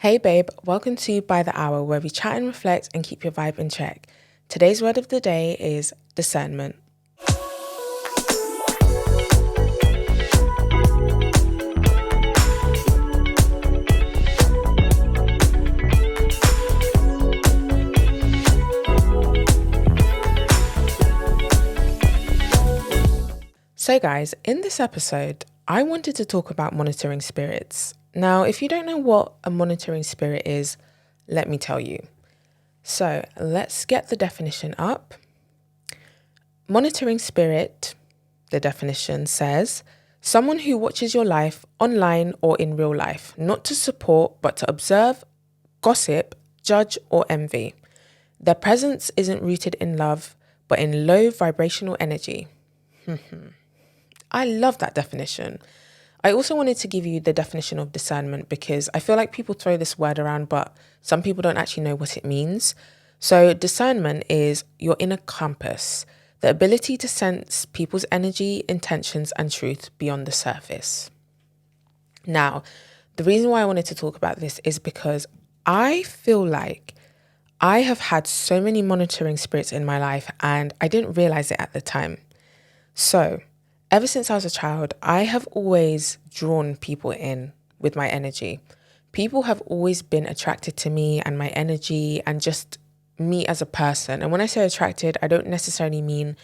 Hey babe, welcome to By the Hour, where we chat and reflect and keep your vibe in check. Today's word of the day is discernment. So guys, in this episode, I wanted to talk about monitoring spirits. Now, if you don't know what a monitoring spirit is, let me tell you. So let's get the definition up. Monitoring spirit, the definition says, someone who watches your life online or in real life, not to support, but to observe, gossip, judge, or envy. Their presence isn't rooted in love, but in low vibrational energy. I love that definition. I also wanted to give you the definition of discernment because I feel like people throw this word around, but some people don't actually know what it means. So discernment is your inner compass, the ability to sense people's energy, intentions, and truth beyond the surface. Now, the reason why I wanted to talk about this is because I feel like I have had so many monitoring spirits in my life and I didn't realize it at the time. So, ever since I was a child, I have always drawn people in with my energy. People have always been attracted to me and my energy and just me as a person. And when I say attracted, I don't necessarily mean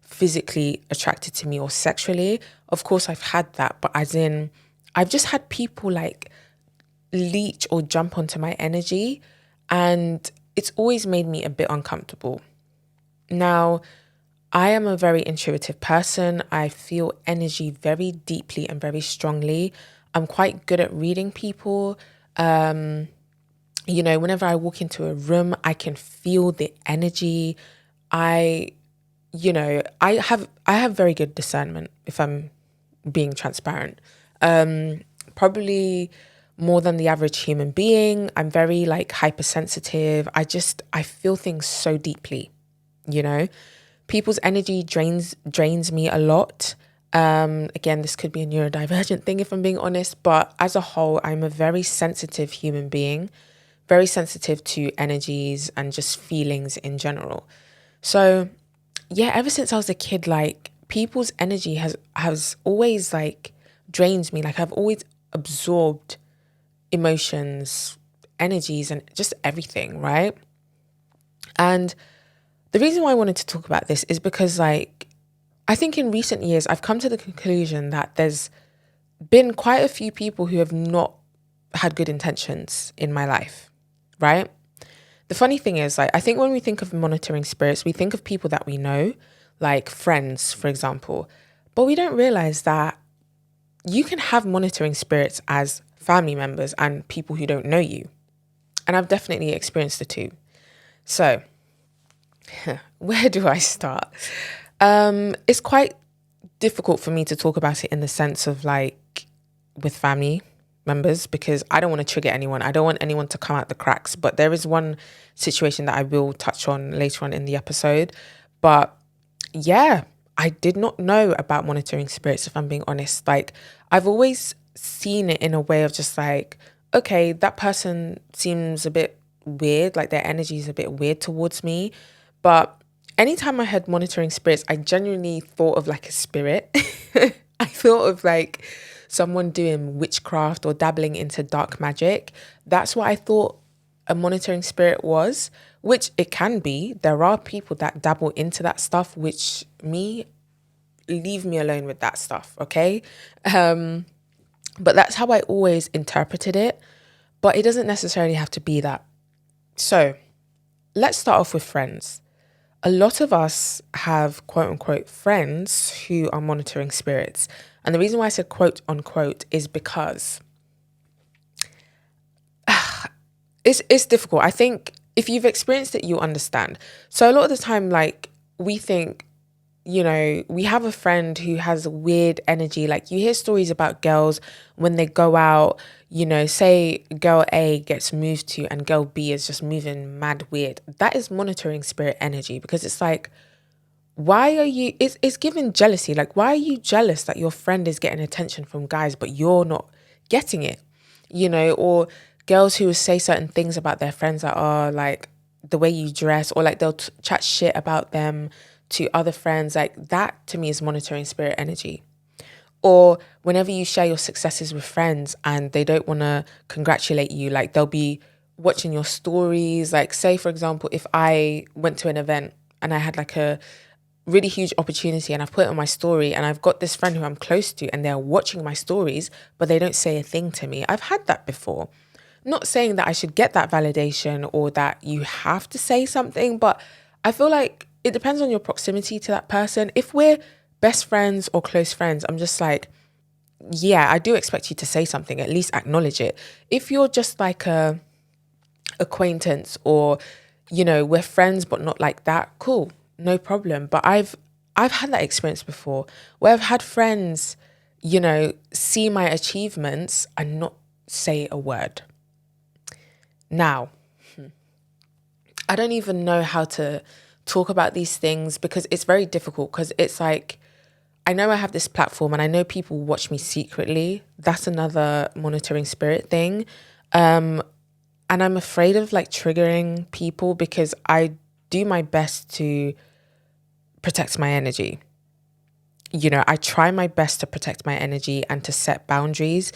physically attracted to me or sexually. Of course, I've had that, but as in, I've just had people like leech or jump onto my energy, and it's always made me a bit uncomfortable. Now, I am a very intuitive person. I feel energy very deeply and very strongly. I'm quite good at reading people. Whenever I walk into a room, I can feel the energy. I have very good discernment, if I'm being transparent. Probably more than the average human being. I'm very like hypersensitive. I feel things so deeply, you know. People's energy drains me a lot. Again, this could be a neurodivergent thing if I'm being honest, but as a whole, I'm a very sensitive human being, very sensitive to energies and just feelings in general. So yeah, ever since I was a kid, like people's energy has always like drained me. Like I've always absorbed emotions, energies, and just everything, right? And the reason why I wanted to talk about this is because, like, I think in recent years, I've come to the conclusion that there's been quite a few people who have not had good intentions in my life, right? The funny thing is, like, I think when we think of monitoring spirits, we think of people that we know, like friends, for example, but we don't realize that you can have monitoring spirits as family members and people who don't know you. And I've definitely experienced the two. So, where do I start? It's quite difficult for me to talk about it in the sense of like with family members because I don't want to trigger anyone. I don't want anyone to come out the cracks. But there is one situation that I will touch on later on in the episode. But yeah, I did not know about monitoring spirits, if I'm being honest. Like I've always seen it in a way of just like, okay, that person seems a bit weird, like their energy is a bit weird towards me. But anytime I had monitoring spirits, I genuinely thought of like a spirit. I thought of like someone doing witchcraft or dabbling into dark magic. That's what I thought a monitoring spirit was, which it can be. There are people that dabble into that stuff, which leave me alone with that stuff, okay? But that's how I always interpreted it. But it doesn't necessarily have to be that. So let's start off with friends. A lot of us have quote unquote friends who are monitoring spirits. And the reason why I said quote unquote is because it's difficult. I think if you've experienced it, you'll understand. So a lot of the time, like we think, we have a friend who has a weird energy. Like you hear stories about girls when they go out, say girl A gets moved to and girl B is just moving mad weird. That is monitoring spirit energy because it's like, why are you, it's giving jealousy. Like, why are you jealous that your friend is getting attention from guys, but you're not getting it, or girls who will say certain things about their friends that are like the way you dress, or like they'll chat shit about them to other friends. Like that to me is monitoring spirit energy. Or whenever you share your successes with friends and they don't want to congratulate you, like they'll be watching your stories. Like say, for example, if I went to an event and I had like a really huge opportunity and I've put it on my story and I've got this friend who I'm close to and they're watching my stories, but they don't say a thing to me. I've had that before. Not saying that I should get that validation or that you have to say something, but I feel like it depends on your proximity to that person. If we're best friends or close friends, I'm just like, yeah, I do expect you to say something, at least acknowledge it. If you're just like a acquaintance, or we're friends but not like that, cool, no problem. But I've had that experience before where I've had friends see my achievements and not say a word. Now, I don't even know how to talk about these things because it's very difficult, because it's like, I know I have this platform and I know people watch me secretly. That's another monitoring spirit thing. And I'm afraid of like triggering people because I do my best to protect my energy. I try my best to protect my energy and to set boundaries.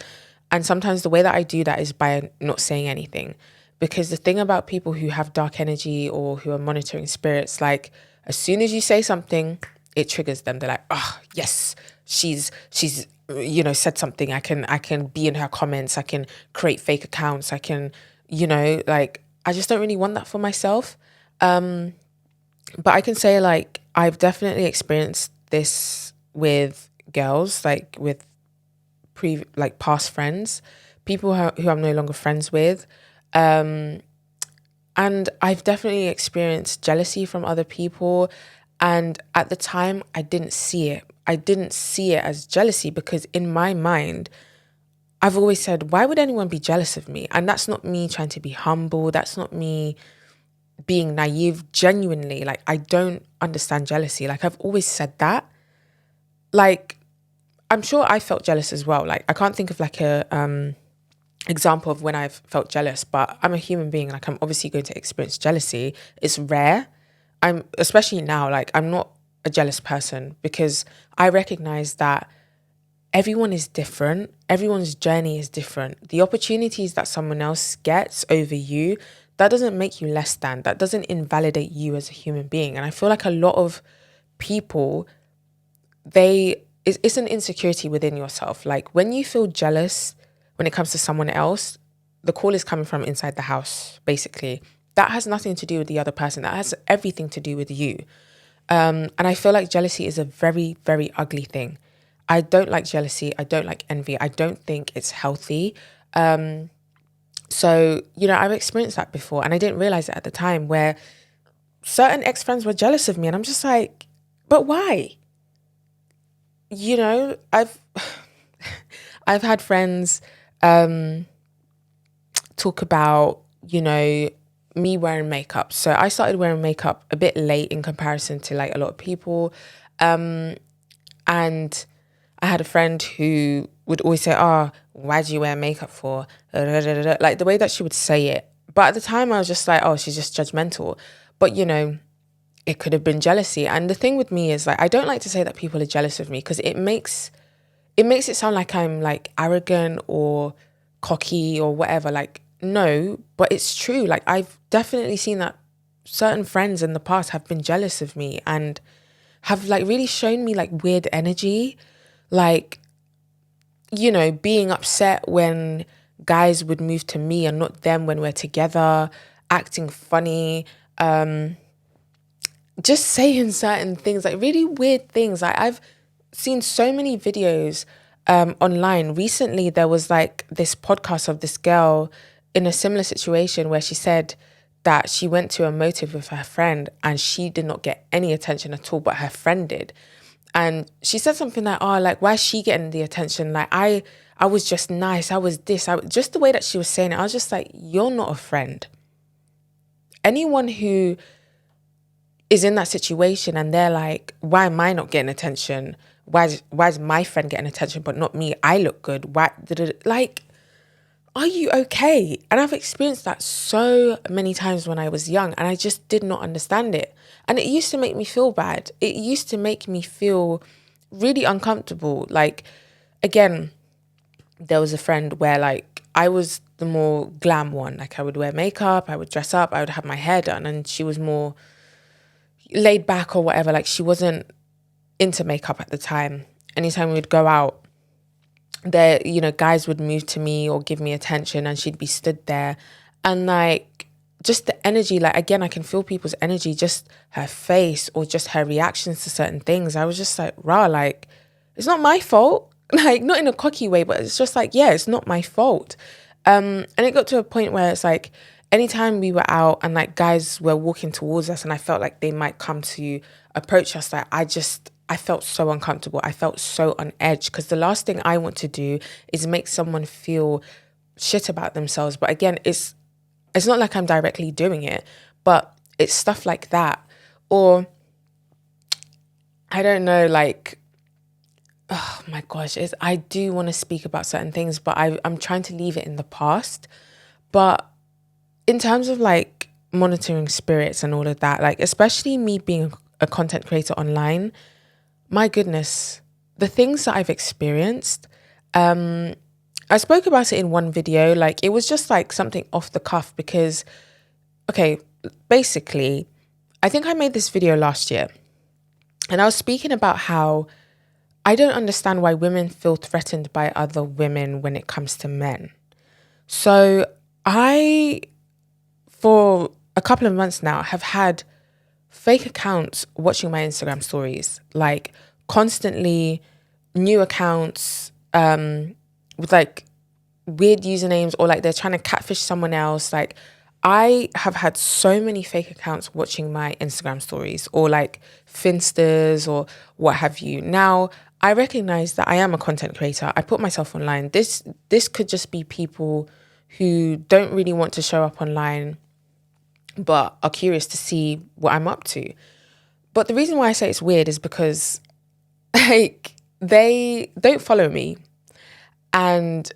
And sometimes the way that I do that is by not saying anything. Because the thing about people who have dark energy or who are monitoring spirits, like as soon as you say something, it triggers them. They're like, oh yes, she's said something. I can be in her comments. I can create fake accounts. I can, like, I just don't really want that for myself. But I can say like I've definitely experienced this with girls, like with past friends, people who I'm no longer friends with. And I've definitely experienced jealousy from other people. And at the time, I didn't see it. I didn't see it as jealousy because in my mind, I've always said, why would anyone be jealous of me? And that's not me trying to be humble. That's not me being naive. Genuinely, like, I don't understand jealousy. Like, I've always said that. Like, I'm sure I felt jealous as well. Like, I can't think of like a example of when I've felt jealous, but I'm a human being. Like, I'm obviously going to experience jealousy. It's rare. Especially now, like, I'm not a jealous person because I recognize that everyone is different. Everyone's journey is different. The opportunities that someone else gets over you, that doesn't make you less than. That doesn't invalidate you as a human being. And I feel like a lot of people, it's an insecurity within yourself. Like when you feel jealous when it comes to someone else, the call is coming from inside the house, basically. That has nothing to do with the other person. That has everything to do with you. And I feel like jealousy is a very, very ugly thing. I don't like jealousy. I don't like envy. I don't think it's healthy. So, I've experienced that before and I didn't realize it at the time, where certain ex-friends were jealous of me and I'm just like, but why? I've I've had friends talk about, me wearing makeup. So I started wearing makeup a bit late in comparison to like a lot of people. And I had a friend who would always say, oh, why do you wear makeup for? Like the way that she would say it. But at the time I was just like, oh, she's just judgmental. But, it could have been jealousy. And the thing with me is like, I don't like to say that people are jealous of me because it makes it sound like I'm like arrogant or cocky or whatever. Like, no, but it's true. Like I've definitely seen that certain friends in the past have been jealous of me and have like really shown me like weird energy. Like, being upset when guys would move to me and not them when we're together, acting funny, just saying certain things, like really weird things. Like I've seen so many videos online. Recently, there was like this podcast of this girl in a similar situation where she said that she went to a motive with her friend and she did not get any attention at all, but her friend did. And she said something like, oh, like, why is she getting the attention? Like, I was just nice. I was this. Just the way that she was saying it, I was just like, you're not a friend. Anyone who is in that situation and they're like, why am I not getting attention? Why is my friend getting attention but not me? I look good. Why? Like, are you okay? And I've experienced that so many times when I was young, and I just did not understand it. And it used to make me feel bad. It used to make me feel really uncomfortable. Like, again, there was a friend where like I was the more glam one. Like, I would wear makeup, I would dress up, I would have my hair done, and she was more laid back or whatever. Like, she wasn't into makeup at the time. Anytime we'd go out, there, guys would move to me or give me attention, and she'd be stood there, and like, just the energy, like, again, I can feel people's energy, just her face or just her reactions to certain things. I was just like, rah, like, it's not my fault. Like, not in a cocky way, but it's just like, yeah, it's not my fault. And it got to a point where it's like, anytime we were out and like guys were walking towards us and I felt like they might come to approach us, like, I felt so uncomfortable. I felt so on edge, because the last thing I want to do is make someone feel shit about themselves. But again, it's not like I'm directly doing it, but it's stuff like that. Or I don't know, like, oh my gosh, I do want to speak about certain things, but I'm trying to leave it in the past. But in terms of like monitoring spirits and all of that, like, especially me being a content creator online, my goodness, the things that I've experienced, I spoke about it in one video. Like, it was just like something off the cuff because, okay, basically, I think I made this video last year and I was speaking about how I don't understand why women feel threatened by other women when it comes to men. So for a couple of months now, have had fake accounts watching my Instagram stories, like constantly new accounts with like weird usernames, or like they're trying to catfish someone else. Like, I have had so many fake accounts watching my Instagram stories, or like Finsters or what have you. Now, I recognize that I am a content creator. I put myself online. This could just be people who don't really want to show up online but are curious to see what I'm up to. But the reason why I say it's weird is because like they don't follow me, and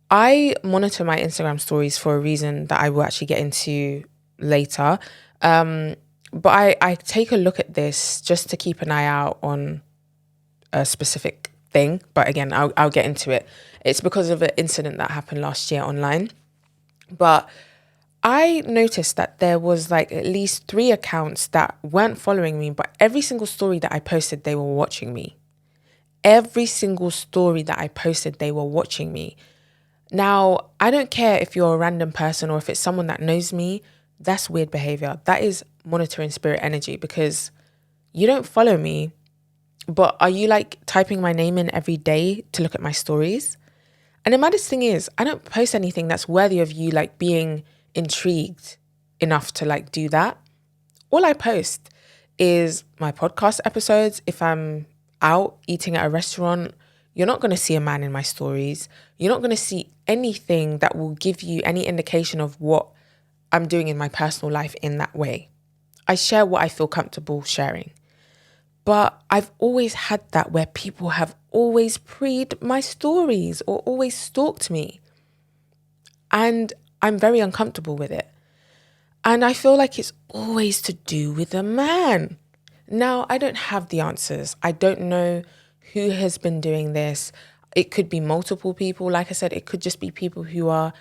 I monitor my Instagram stories for a reason that I will actually get into later. But I take a look at this just to keep an eye out on a specific thing. But again, I'll get into it. It's because of an incident that happened last year online. But I noticed that there was like at least 3 accounts that weren't following me, but every single story that I posted, they were watching me. Every single story that I posted, they were watching me. Now, I don't care if you're a random person or if it's someone that knows me. That's weird behavior. That is monitoring spirit energy, because you don't follow me, but are you like typing my name in every day to look at my stories? And the maddest thing is, I don't post anything that's worthy of you like being intrigued enough to like do that. All I post is my podcast episodes. If I'm out eating at a restaurant, you're not going to see a man in my stories. You're not going to see anything that will give you any indication of what I'm doing in my personal life in that way. I share what I feel comfortable sharing. But I've always had that where people have always pre'd my stories or always stalked me. And I'm very uncomfortable with it. And I feel like it's always to do with a man. Now, I don't have the answers. I don't know who has been doing this. It could be multiple people. Like I said, it could just be people who are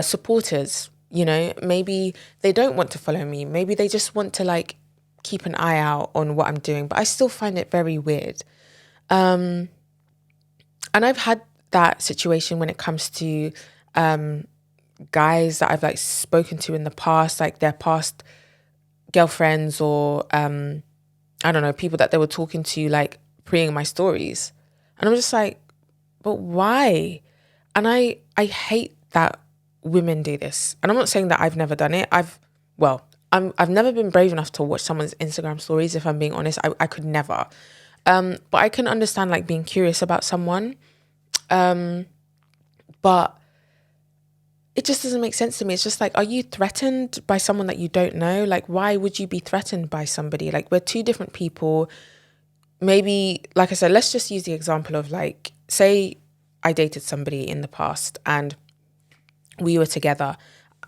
supporters. Maybe they don't want to follow me. Maybe they just want to like keep an eye out on what I'm doing. But I still find it very weird. And I've had that situation when it comes to guys that I've like spoken to in the past, like their past girlfriends or I don't know, people that they were talking to, like preying my stories. And I'm just like, but why? And I hate that women do this. And I'm not saying that I've never done it. I've never been brave enough to watch someone's Instagram stories, if I'm being honest. I could never. But I can understand like being curious about someone. But it just doesn't make sense to me. It's just like, are you threatened by someone that you don't know? Like, why would you be threatened by somebody? Like, we're 2 different people. Maybe, like I said, let's just use the example of like, say I dated somebody in the past and we were together.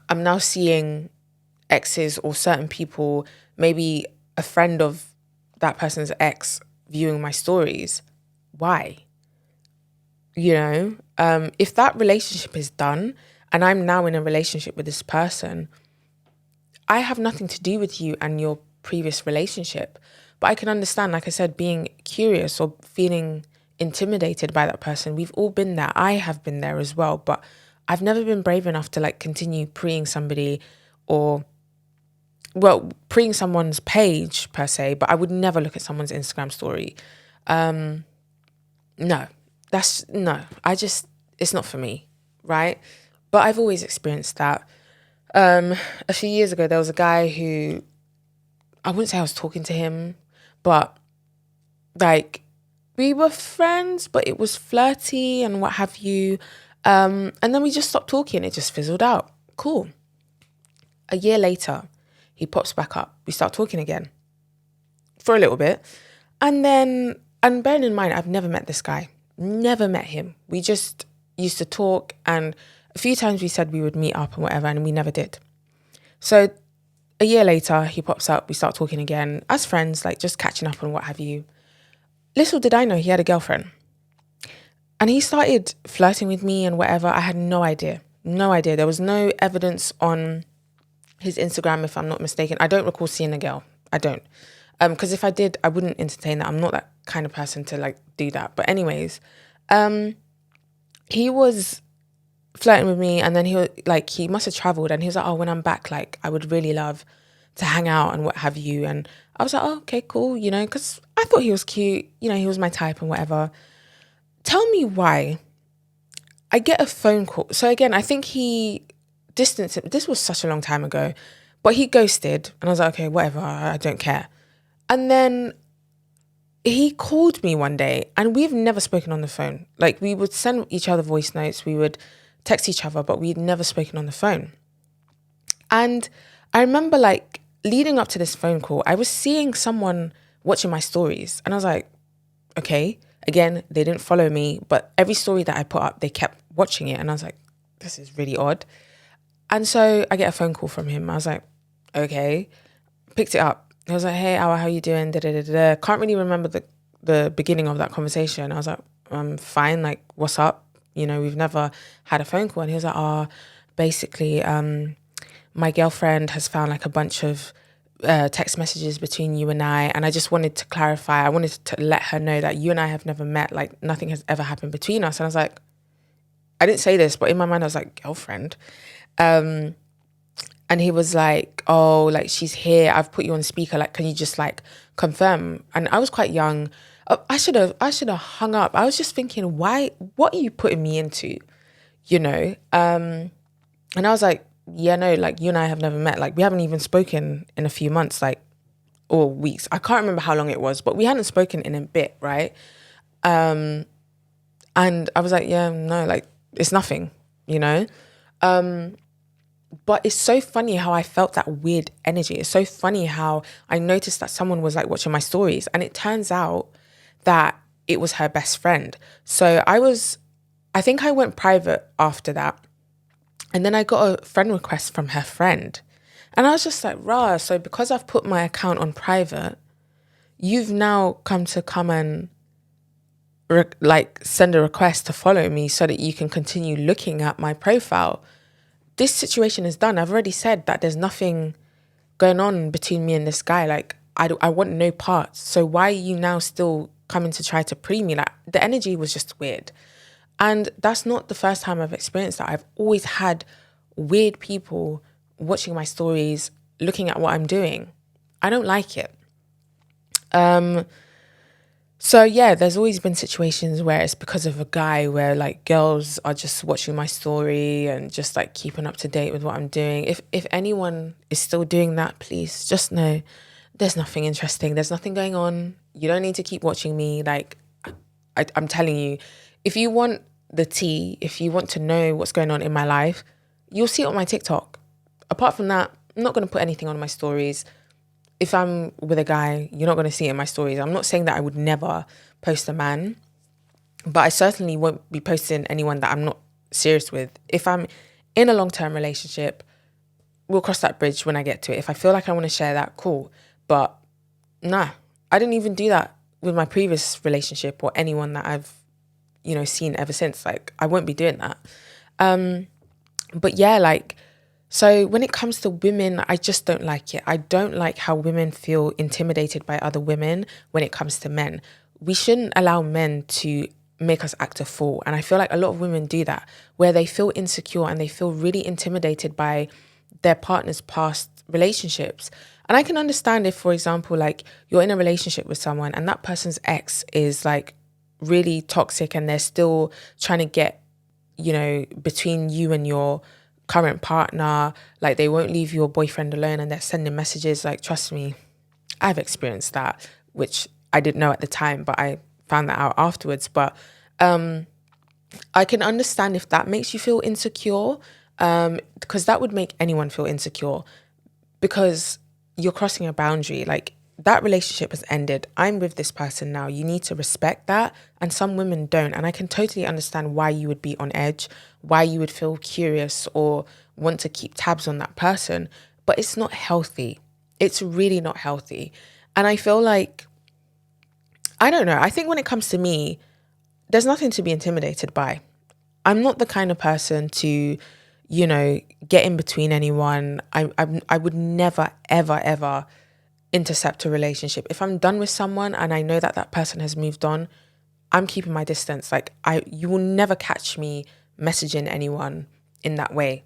I'm now seeing exes or certain people, maybe a friend of that person's ex, viewing my stories. Why? If that relationship is done and I'm now in a relationship with this person, I have nothing to do with you and your previous relationship. But I can understand, like I said, being curious or feeling intimidated by that person. We've all been there. I have been there as well. But I've never been brave enough to like continue preeing somebody or, well, preeing someone's page per se, but I would never look at someone's Instagram story. No, it's not for me, right? But I've always experienced that. A few years ago, there was a guy who, I wouldn't say I was talking to him, but like we were friends, but it was flirty and what have you. And then we just stopped talking. It just fizzled out. Cool. A year later, he pops back up. We start talking again for a little bit. And bearing in mind, I've never met this guy, never met him. We just used to talk, and a few times we said we would meet up and whatever, and we never did. So a year later, he pops up, we start talking again as friends, like just catching up and what have you. Little did I know he had a girlfriend. And he started flirting with me and whatever. I had no idea. No idea. There was no evidence on his Instagram, if I'm not mistaken. I don't recall seeing a girl. I don't. Because if I did, I wouldn't entertain that. I'm not that kind of person to like do that. But anyways, he was flirting with me, and then he must have traveled, and he was like, oh, when I'm back, like I would really love to hang out and what have you. And I was like, oh, okay, cool, because I thought he was cute, he was my type and whatever. Tell me why I get a phone call. So again, I think he distanced him. This was such a long time ago, but he ghosted, and I was like, okay, whatever, I don't care. And then he called me one day, and we've never spoken on the phone. Like, we would send each other voice notes, we would text each other, but we'd never spoken on the phone. And I remember, like, leading up to this phone call, I was seeing someone watching my stories, and I was like, okay. Again, they didn't follow me, but every story that I put up, they kept watching it, and I was like, this is really odd. And so I get a phone call from him. I was like, okay. Picked it up. I was like, hey, Awa, how you doing? Da, da, da, da. Can't really remember the beginning of that conversation. I was like, I'm fine. Like, what's up? We've never had a phone call. And he was like, basically, my girlfriend has found like a bunch of text messages between you and I just wanted to clarify. I wanted to let her know that you and I have never met. Like, nothing has ever happened between us. And I was like, I didn't say this, but in my mind, I was like, girlfriend. And he was like, oh, like, she's here. I've put you on speaker. Like, can you just like confirm? And I was quite young. I should have hung up. I was just thinking, what are you putting me into? And I was like, yeah, no, like, you and I have never met. Like, we haven't even spoken in a few months, like, or weeks. I can't remember how long it was, but we hadn't spoken in a bit, right? And I was like, yeah, no, like, it's nothing, But it's so funny how I felt that weird energy. It's so funny how I noticed that someone was like watching my stories, and it turns out that it was her best friend. So I think I went private after that. And then I got a friend request from her friend. And I was just like, rah, so because I've put my account on private, you've now come and send a request to follow me so that you can continue looking at my profile. This situation is done. I've already said that there's nothing going on between me and this guy. Like, I want no parts. So why are you now still coming to try to pre me? Like, the energy was just weird. And that's not the first time I've experienced that. I've always had weird people watching my stories, looking at what I'm doing. I don't like it. So yeah, there's always been situations where it's because of a guy, where like girls are just watching my story and just like keeping up to date with what I'm doing. If anyone is still doing that, please just know there's nothing interesting. There's nothing going on. You don't need to keep watching me. Like, I'm telling you, if you want the tea, if you want to know what's going on in my life, you'll see it on my TikTok. Apart from that, I'm not going to put anything on my stories. If I'm with a guy, you're not going to see it in my stories. I'm not saying that I would never post a man. But I certainly won't be posting anyone that I'm not serious with. If I'm in a long-term relationship, we'll cross that bridge when I get to it. If I feel like I want to share that, cool. But nah, I didn't even do that with my previous relationship or anyone that I've, seen ever since. Like, I won't be doing that. But yeah, like, so when it comes to women, I just don't like it. I don't like how women feel intimidated by other women when it comes to men. We shouldn't allow men to make us act a fool. And I feel like a lot of women do that, where they feel insecure and they feel really intimidated by their partner's past relationships. And I can understand if, for example, like you're in a relationship with someone and that person's ex is like really toxic and they're still trying to get, between you and your current partner, like they won't leave your boyfriend alone and they're sending messages. Like, trust me, I've experienced that, which I didn't know at the time, but I found that out afterwards. But I can understand if that makes you feel insecure, because that would make anyone feel insecure because you're crossing a boundary. Like, that relationship has ended. I'm with this person now. You need to respect that. And some women don't. And I can totally understand why you would be on edge, why you would feel curious or want to keep tabs on that person. But it's not healthy. It's really not healthy. And I feel like, I don't know. I think when it comes to me, there's nothing to be intimidated by. I'm not the kind of person to, get in between anyone. I would never, ever, ever intercept a relationship. If I'm done with someone and I know that that person has moved on, I'm keeping my distance. Like, you will never catch me messaging anyone in that way.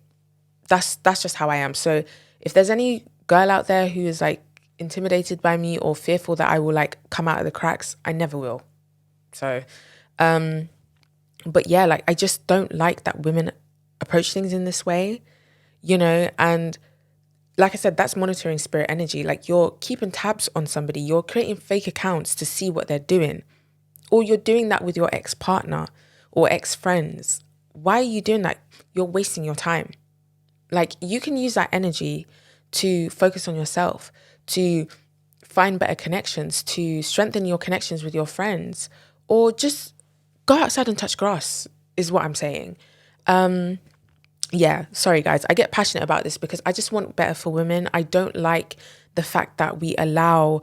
That's just how I am. So if there's any girl out there who is like intimidated by me or fearful that I will like come out of the cracks, I never will. So, but yeah, like I just don't like that women approach things in this way, and like I said, that's monitoring spirit energy. Like, you're keeping tabs on somebody, you're creating fake accounts to see what they're doing, or you're doing that with your ex-partner or ex-friends. Why are you doing that? You're wasting your time. Like, you can use that energy to focus on yourself, to find better connections, to strengthen your connections with your friends, or just go outside and touch grass, is what I'm saying. Yeah, sorry guys, I get passionate about this because I just want better for women. I don't like the fact that we allow,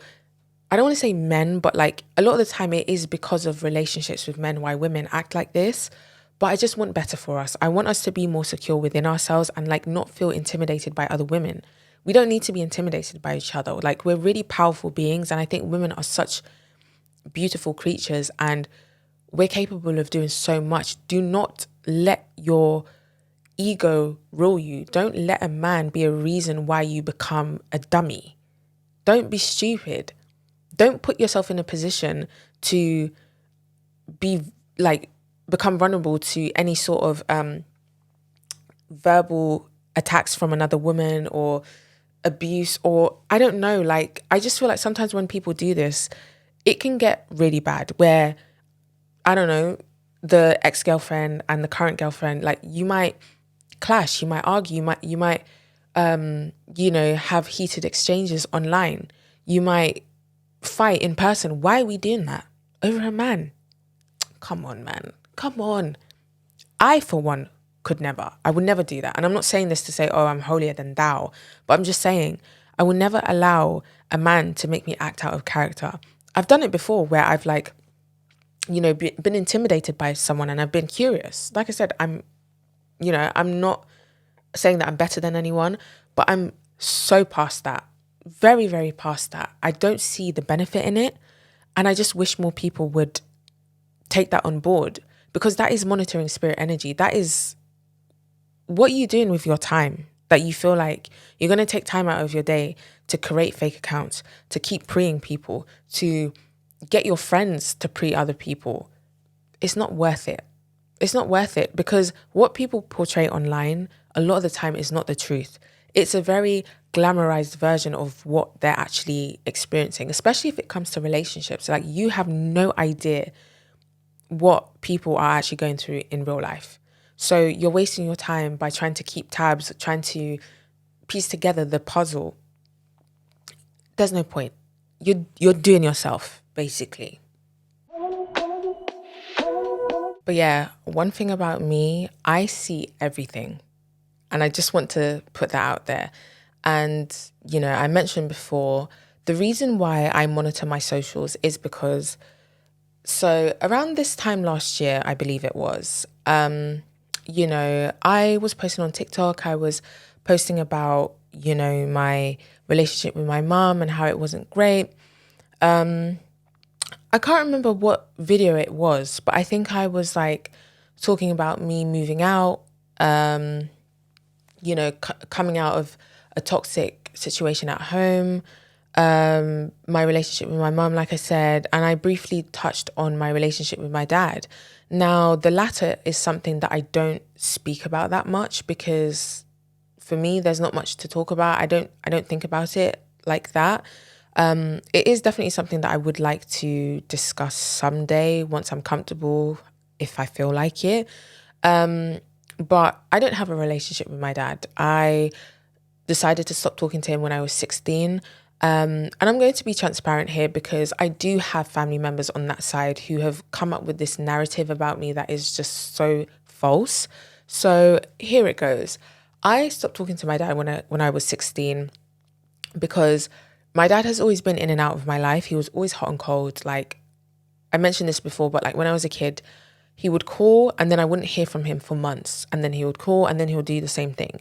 I don't want to say men, but like a lot of the time it is because of relationships with men why women act like this. But I just want better for us. I want us to be more secure within ourselves and like not feel intimidated by other women. We don't need to be intimidated by each other. Like, we're really powerful beings, and I think women are such beautiful creatures and we're capable of doing so much. Do not let your ego rule you. Don't let a man be a reason why you become a dummy. Don't be stupid. Don't put yourself in a position to be like become vulnerable to any sort of verbal attacks from another woman or abuse, or I don't know, like I just feel like sometimes when people do this, it can get really bad where, I don't know, the ex-girlfriend and the current girlfriend, like you might clash, you might argue, you might have heated exchanges online. You might fight in person. Why are we doing that? Over a man? Come on, man. Come on. I, for one, could never. I would never do that. And I'm not saying this to say, oh, I'm holier than thou, but I'm just saying I will never allow a man to make me act out of character. I've done it before where I've like, been intimidated by someone and I've been curious. Like I said, I'm not saying that I'm better than anyone, but I'm so past that. Very, very past that. I don't see the benefit in it. And I just wish more people would take that on board, because that is monitoring spirit energy. That is what you're doing with your time, that you feel like you're going to take time out of your day to create fake accounts, to keep preing people, to get your friends to pre other people. It's not worth it. It's not worth it, because what people portray online a lot of the time is not the truth. It's a very glamorized version of what they're actually experiencing, especially if it comes to relationships. Like, you have no idea what people are actually going through in real life. So you're wasting your time by trying to keep tabs, trying to piece together the puzzle. There's no point. You're doing yourself, basically. But yeah, one thing about me, I see everything. And I just want to put that out there. And, I mentioned before, the reason why I monitor my socials is because, so around this time last year, I believe it was, I was posting on TikTok. I was posting about, my relationship with my mum and how it wasn't great. I can't remember what video it was, but I think I was like talking about me moving out, coming out of a toxic situation at home, my relationship with my mum, like I said, and I briefly touched on my relationship with my dad. Now, the latter is something that I don't speak about that much because for me, there's not much to talk about. I don't think about it like that. It is definitely something that I would like to discuss someday once I'm comfortable, if I feel like it. But I don't have a relationship with my dad. I decided to stop talking to him when I was 16. And I'm going to be transparent here because I do have family members on that side who have come up with this narrative about me that is just so false. So here it goes. I stopped talking to my dad when I was 16 because my dad has always been in and out of my life. He was always hot and cold. Like I mentioned this before, but like when I was a kid, he would call and then I wouldn't hear from him for months. And then he would call and then he would do the same thing.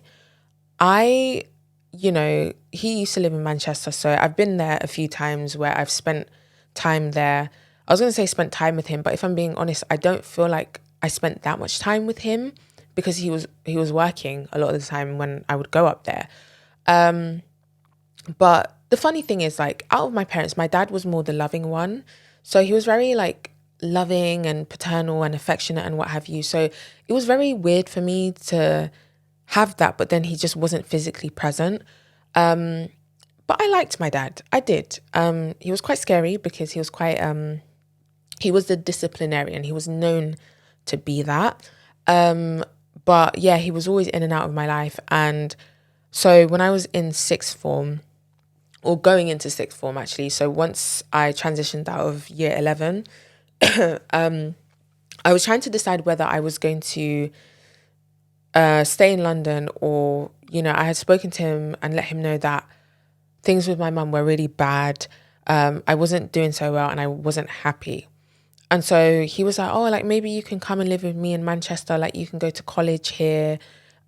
I, he used to live in Manchester. So I've been there a few times where I've spent time there. I was going to say spent time with him, but if I'm being honest, I don't feel like I spent that much time with him because he was working a lot of the time when I would go up there. But the funny thing is, like, out of my parents, my dad was more the loving one. So he was very, like, loving and paternal and affectionate and what have you. So it was very weird for me to have that, but then he just wasn't physically present. But I liked my dad. I did. He was quite scary because he was the disciplinarian. He was known to be that. But yeah, he was always in and out of my life. And so when I was in sixth form, or going into sixth form actually. So once I transitioned out of year 11, I was trying to decide whether I was going to stay in London or, I had spoken to him and let him know that things with my mum were really bad. I wasn't doing so well and I wasn't happy. And so he was like, oh, like maybe you can come and live with me in Manchester. Like you can go to college here.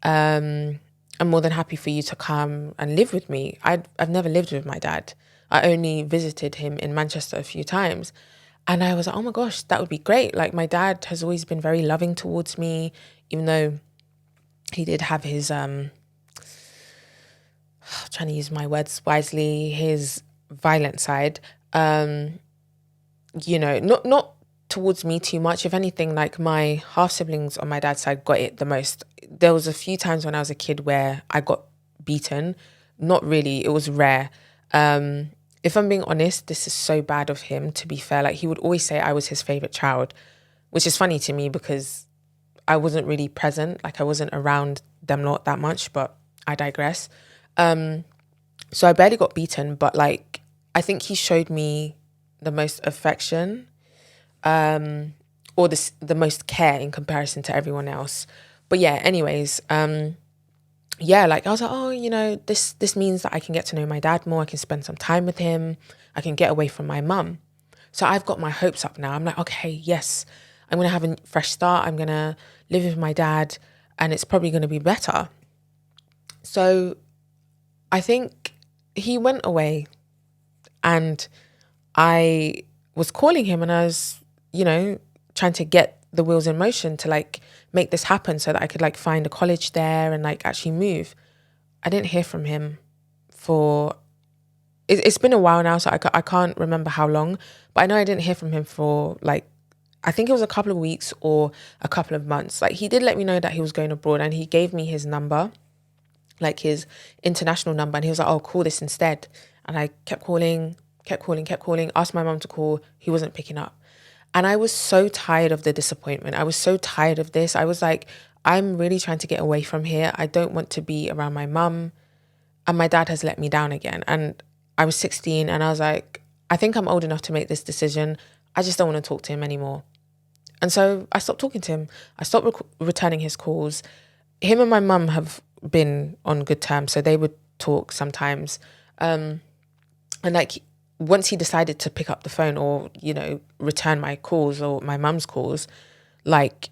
I'm more than happy for you to come and live with me. I've never lived with my dad. I only visited him in Manchester a few times. And I was like, oh my gosh, that would be great. Like my dad has always been very loving towards me, even though he did have his, trying to use my words wisely, his violent side. Not towards me too much. If anything, like my half siblings on my dad's side got it the most. There was a few times when I was a kid where I got beaten. Not really, it was rare. If I'm being honest, this is so bad of him, to be fair. Like he would always say I was his favorite child, which is funny to me because I wasn't really present. Like I wasn't around them lot that much, but I digress. So I barely got beaten, but like I think he showed me the most affection, or the most care in comparison to everyone else. But yeah, anyways, yeah, like I was like, oh, this means that I can get to know my dad more. I can spend some time with him. I can get away from my mum. So I've got my hopes up now. I'm like, okay, yes, I'm going to have a fresh start. I'm going to live with my dad and it's probably going to be better. So I think he went away and I was calling him and I was, trying to get the wheels in motion to like make this happen so that I could like find a college there and like actually move. I didn't hear from him for, it's been a while now, so I can't remember how long, but I know I didn't hear from him for like, I think it was a couple of weeks or a couple of months. Like he did let me know that he was going abroad and he gave me his number, like his international number. And he was like, oh, call this instead. And I kept calling, asked my mum to call. He wasn't picking up. And I was so tired of the disappointment. I was so tired of this. I was like, I'm really trying to get away from here. I don't want to be around my mum. And my dad has let me down again. And I was 16 and I was like, I think I'm old enough to make this decision. I just don't want to talk to him anymore. And so I stopped talking to him. I stopped returning his calls. Him and my mum have been on good terms, so they would talk sometimes. And like once he decided to pick up the phone or, return my calls or my mum's calls, like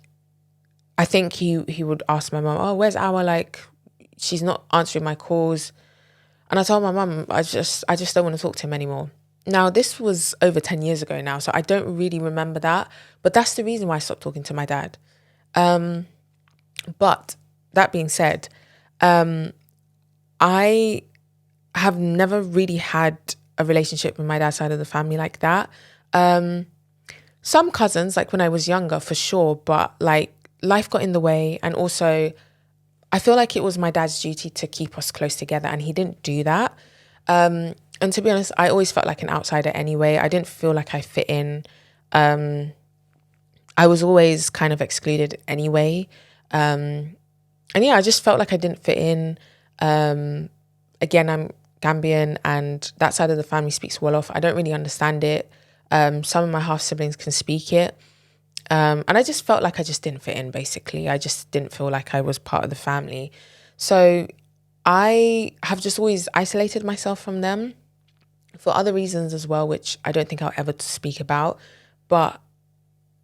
I think he would ask my mum, oh, where's Our? Like, she's not answering my calls. And I told my mum, I just don't want to talk to him anymore. Now, this was over 10 years ago now, so I don't really remember that. But that's the reason why I stopped talking to my dad. But that being said, I have never really had a relationship with my dad's side of the family like that. Some cousins, like when I was younger, for sure, but like life got in the way. And also, I feel like it was my dad's duty to keep us close together, and he didn't do that. And to be honest, I always felt like an outsider anyway. I didn't feel like I fit in. I was always kind of excluded anyway. And yeah, I just felt like I didn't fit in. Again, I'm Gambian, and that side of the family speaks Wolof. I don't really understand it. Some of my half siblings can speak it. And I just felt like I just didn't fit in, basically. I just didn't feel like I was part of the family. So I have just always isolated myself from them for other reasons as well, which I don't think I'll ever speak about. But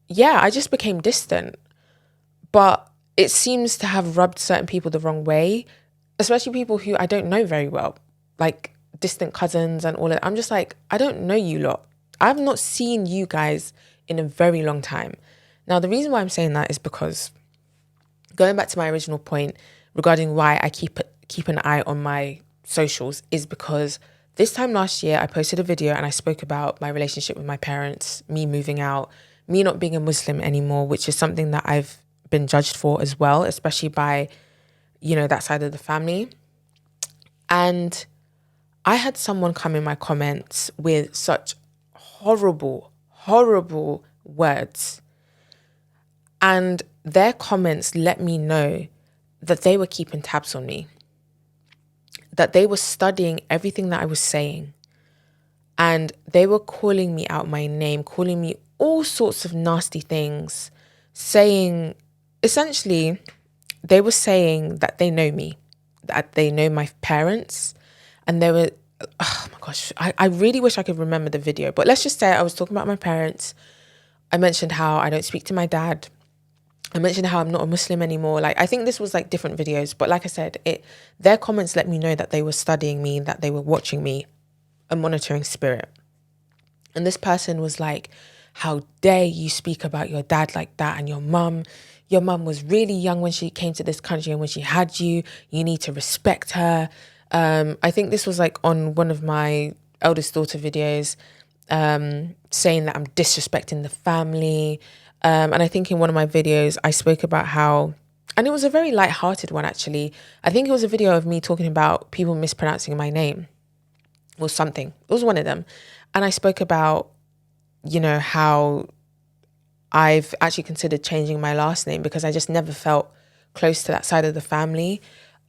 yeah, I just became distant. But it seems to have rubbed certain people the wrong way, especially people who I don't know very well, like distant cousins and all of that. I'm just like, I don't know you lot. I've not seen you guys in a very long time. Now, the reason why I'm saying that is because going back to my original point regarding why I keep an eye on my socials is because this time last year, I posted a video and I spoke about my relationship with my parents, me moving out, me not being a Muslim anymore, which is something that I've been judged for as well, especially by, that side of the family. And I had someone come in my comments with such horrible, horrible words. And their comments let me know that they were keeping tabs on me, that they were studying everything that I was saying. And they were calling me out my name, calling me all sorts of nasty things, saying, essentially, they were saying that they know me, that they know my parents. And they were, oh my gosh, I really wish I could remember the video. But let's just say I was talking about my parents. I mentioned how I don't speak to my dad. I mentioned how I'm not a Muslim anymore. Like, I think this was like different videos. But like I said, their comments let me know that they were studying me, that they were watching me, a monitoring spirit. And this person was like, how dare you speak about your dad like that, and your mum was really young when she came to this country, and when she had you need to respect her. I think this was like on one of my eldest daughter videos, saying that I'm disrespecting the family. And I think in one of my videos, I spoke about how, and it was a very light-hearted one actually. I think it was a video of me talking about people mispronouncing my name or something. It was one of them. And I spoke about, how I've actually considered changing my last name because I just never felt close to that side of the family.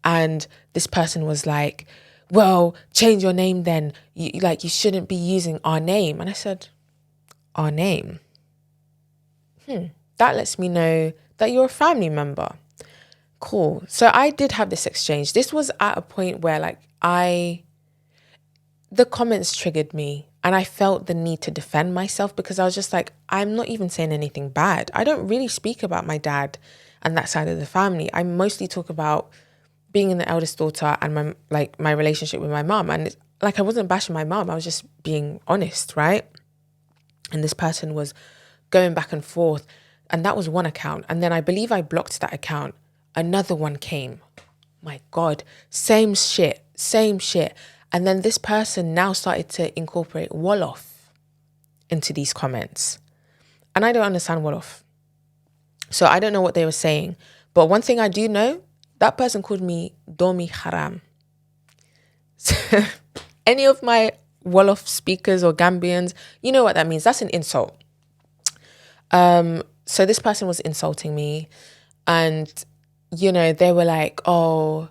And this person was like, well, change your name then. You shouldn't be using our name. And I said, our name? That lets me know that you're a family member. Cool. So I did have this exchange. This was at a point where the comments triggered me. And I felt the need to defend myself because I was just like, I'm not even saying anything bad. I don't really speak about my dad and that side of the family. I mostly talk about being the eldest daughter and my relationship with my mum. And I wasn't bashing my mum. I was just being honest, right? And this person was going back and forth. And that was one account. And then I believe I blocked that account. Another one came. My God, same shit. And then this person now started to incorporate Wolof into these comments. And I don't understand Wolof. So I don't know what they were saying. But one thing I do know, that person called me Domi Haram. Any of my Wolof speakers or Gambians, you know what that means. That's an insult. So this person was insulting me. And, they were like, oh,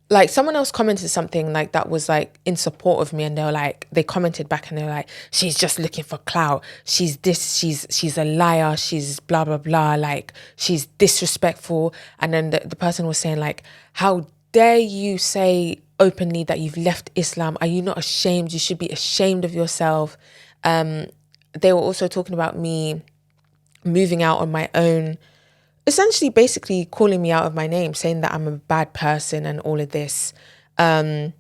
like someone else commented something like that was like in support of me, and they commented back and they're like, she's just looking for clout, she's this, she's a liar, she's blah blah blah, like she's disrespectful. And then the person was saying like, how dare you say openly that you've left Islam, are you not ashamed, you should be ashamed of yourself. They were also talking about me moving out on my own, essentially basically calling me out of my name, saying that I'm a bad person and all of this. And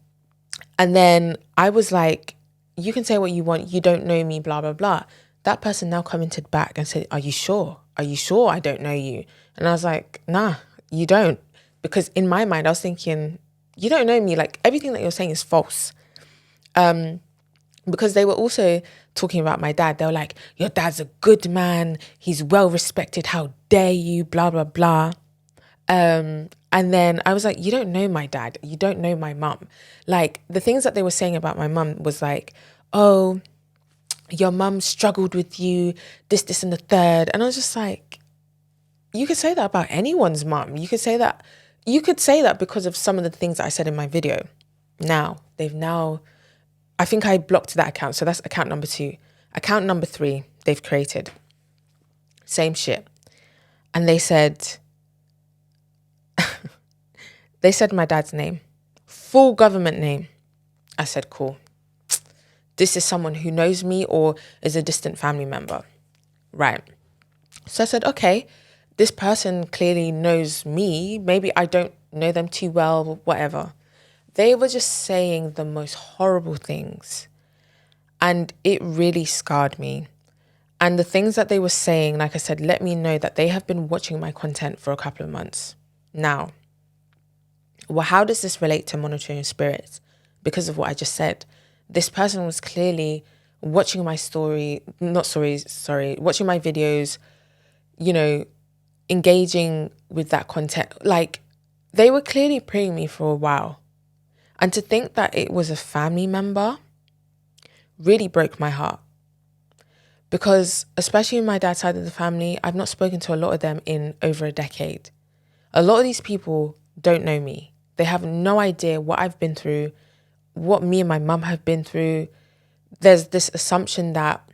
then I was like, you can say what you want, you don't know me, blah, blah, blah. That person now commented back and said, are you sure? Are you sure I don't know you? And I was like, nah, you don't. Because in my mind, I was thinking, you don't know me. Like everything that you're saying is false. Because they were also talking about my dad. They were like, your dad's a good man, he's well respected, how dare you, blah, blah, blah. And then I was like, you don't know my dad, you don't know my mum. Like the things that they were saying about my mum was like, oh, your mum struggled with you, this, and the third. And I was just like, you could say that about anyone's mum. You could say that because of some of the things that I said in my video. Now, I think I blocked that account. So that's account number 2. Account number 3, they've created. Same shit. And they said my dad's name, full government name. I said, cool. This is someone who knows me or is a distant family member. Right. So I said, okay, this person clearly knows me. Maybe I don't know them too well, whatever. They were just saying the most horrible things. And it really scarred me. And the things that they were saying, like I said, let me know that they have been watching my content for a couple of months. Now, well, how does this relate to monitoring spirits? Because of what I just said. This person was clearly watching my watching my videos, engaging with that content. Like, they were clearly preying me for a while. And to think that it was a family member really broke my heart. Because especially in my dad's side of the family, I've not spoken to a lot of them in over a decade. A lot of these people don't know me. They have no idea what I've been through, what me and my mum have been through. There's this assumption that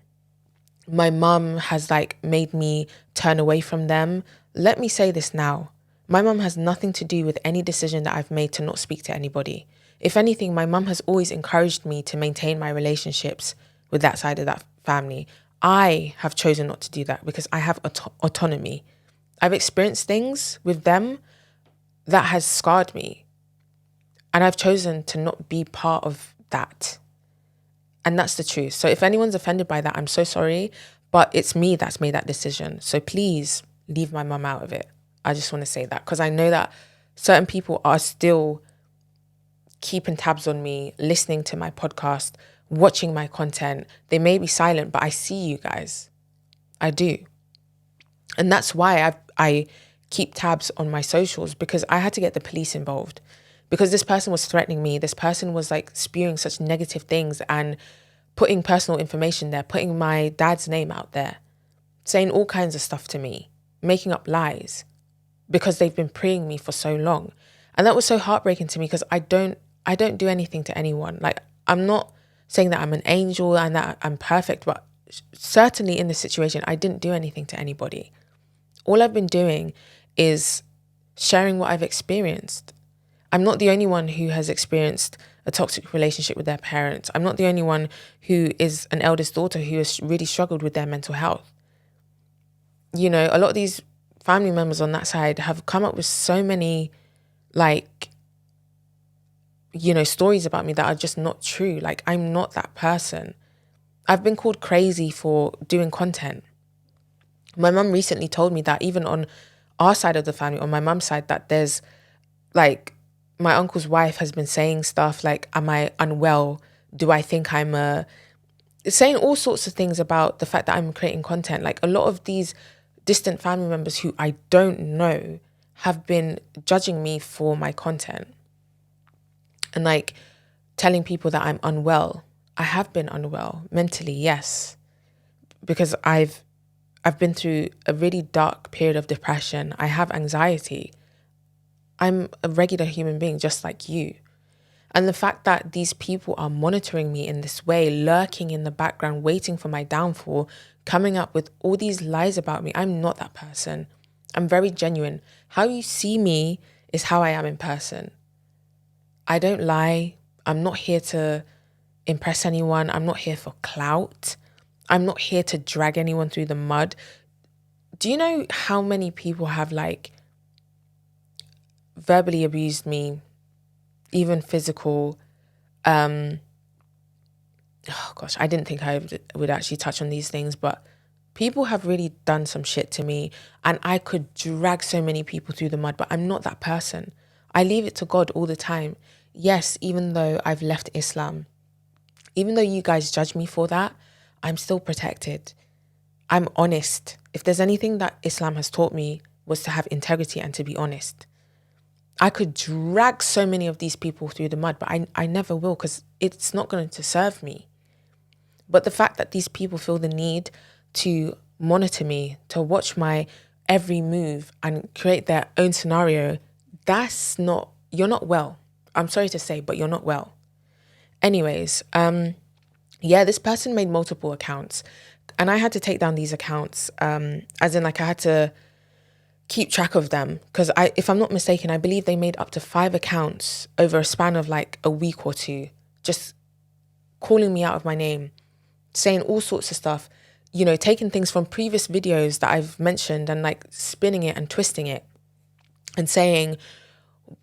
my mum has made me turn away from them. Let me say this now. My mum has nothing to do with any decision that I've made to not speak to anybody. If anything, my mum has always encouraged me to maintain my relationships with that side of that family. I have chosen not to do that because I have autonomy. I've experienced things with them that has scarred me. And I've chosen to not be part of that. And that's the truth. So if anyone's offended by that, I'm so sorry. But it's me that's made that decision. So please leave my mum out of it. I just want to say that because I know that certain people are still keeping tabs on me, listening to my podcast, watching my content. They may be silent, but I see you guys. I do. And that's why I keep tabs on my socials, because I had to get the police involved. Because this person was threatening me. This person was spewing such negative things and putting personal information there, putting my dad's name out there, saying all kinds of stuff to me, making up lies because they've been preying me for so long. And that was so heartbreaking to me because I don't do anything to anyone. I'm not saying that I'm an angel and that I'm perfect, but certainly in this situation, I didn't do anything to anybody. All I've been doing is sharing what I've experienced. I'm not the only one who has experienced a toxic relationship with their parents. I'm not the only one who is an eldest daughter who has really struggled with their mental health. A lot of these family members on that side have come up with so many, stories about me that are just not true. I'm not that person. I've been called crazy for doing content. My mum recently told me that even on our side of the family, on my mum's side, that there's my uncle's wife has been saying stuff like, am I unwell? Do I think saying all sorts of things about the fact that I'm creating content. A lot of these distant family members who I don't know have been judging me for my content. And telling people that I'm unwell. I have been unwell mentally, yes. Because I've been through a really dark period of depression. I have anxiety. I'm a regular human being just like you. And the fact that these people are monitoring me in this way, lurking in the background, waiting for my downfall, coming up with all these lies about me, I'm not that person. I'm very genuine. How you see me is how I am in person. I don't lie. I'm not here to impress anyone. I'm not here for clout. I'm not here to drag anyone through the mud. Do you know how many people have verbally abused me, even physical? Oh gosh, I didn't think I would actually touch on these things, but people have really done some shit to me, and I could drag so many people through the mud, but I'm not that person. I leave it to God all the time. Yes, even though I've left Islam, even though you guys judge me for that, I'm still protected. I'm honest. If there's anything that Islam has taught me, was to have integrity and to be honest. I could drag so many of these people through the mud, but I never will, because it's not going to serve me. But the fact that these people feel the need to monitor me, to watch my every move and create their own scenario, you're not well. I'm sorry to say, but you're not well. Anyways, this person made multiple accounts, and I had to take down these accounts, as in I had to keep track of them, because if I'm not mistaken, I believe they made up to 5 accounts over a span of a week or two, just calling me out of my name, saying all sorts of stuff, taking things from previous videos that I've mentioned and spinning it and twisting it and saying,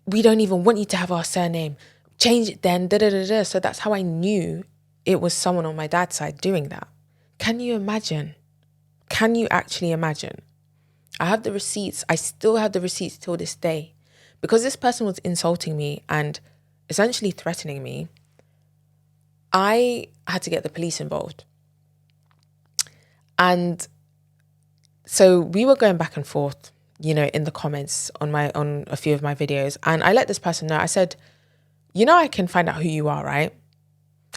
we don't even want you to have our surname, change it then, da da da da. So that's how I knew it was someone on my dad's side doing that. Can you imagine? Can you actually imagine? I have the receipts. I still have the receipts till this day. Because this person was insulting me and essentially threatening me, I had to get the police involved. And so we were going back and forth, in the comments on a few of my videos. And I let this person know, I said, I can find out who you are, right?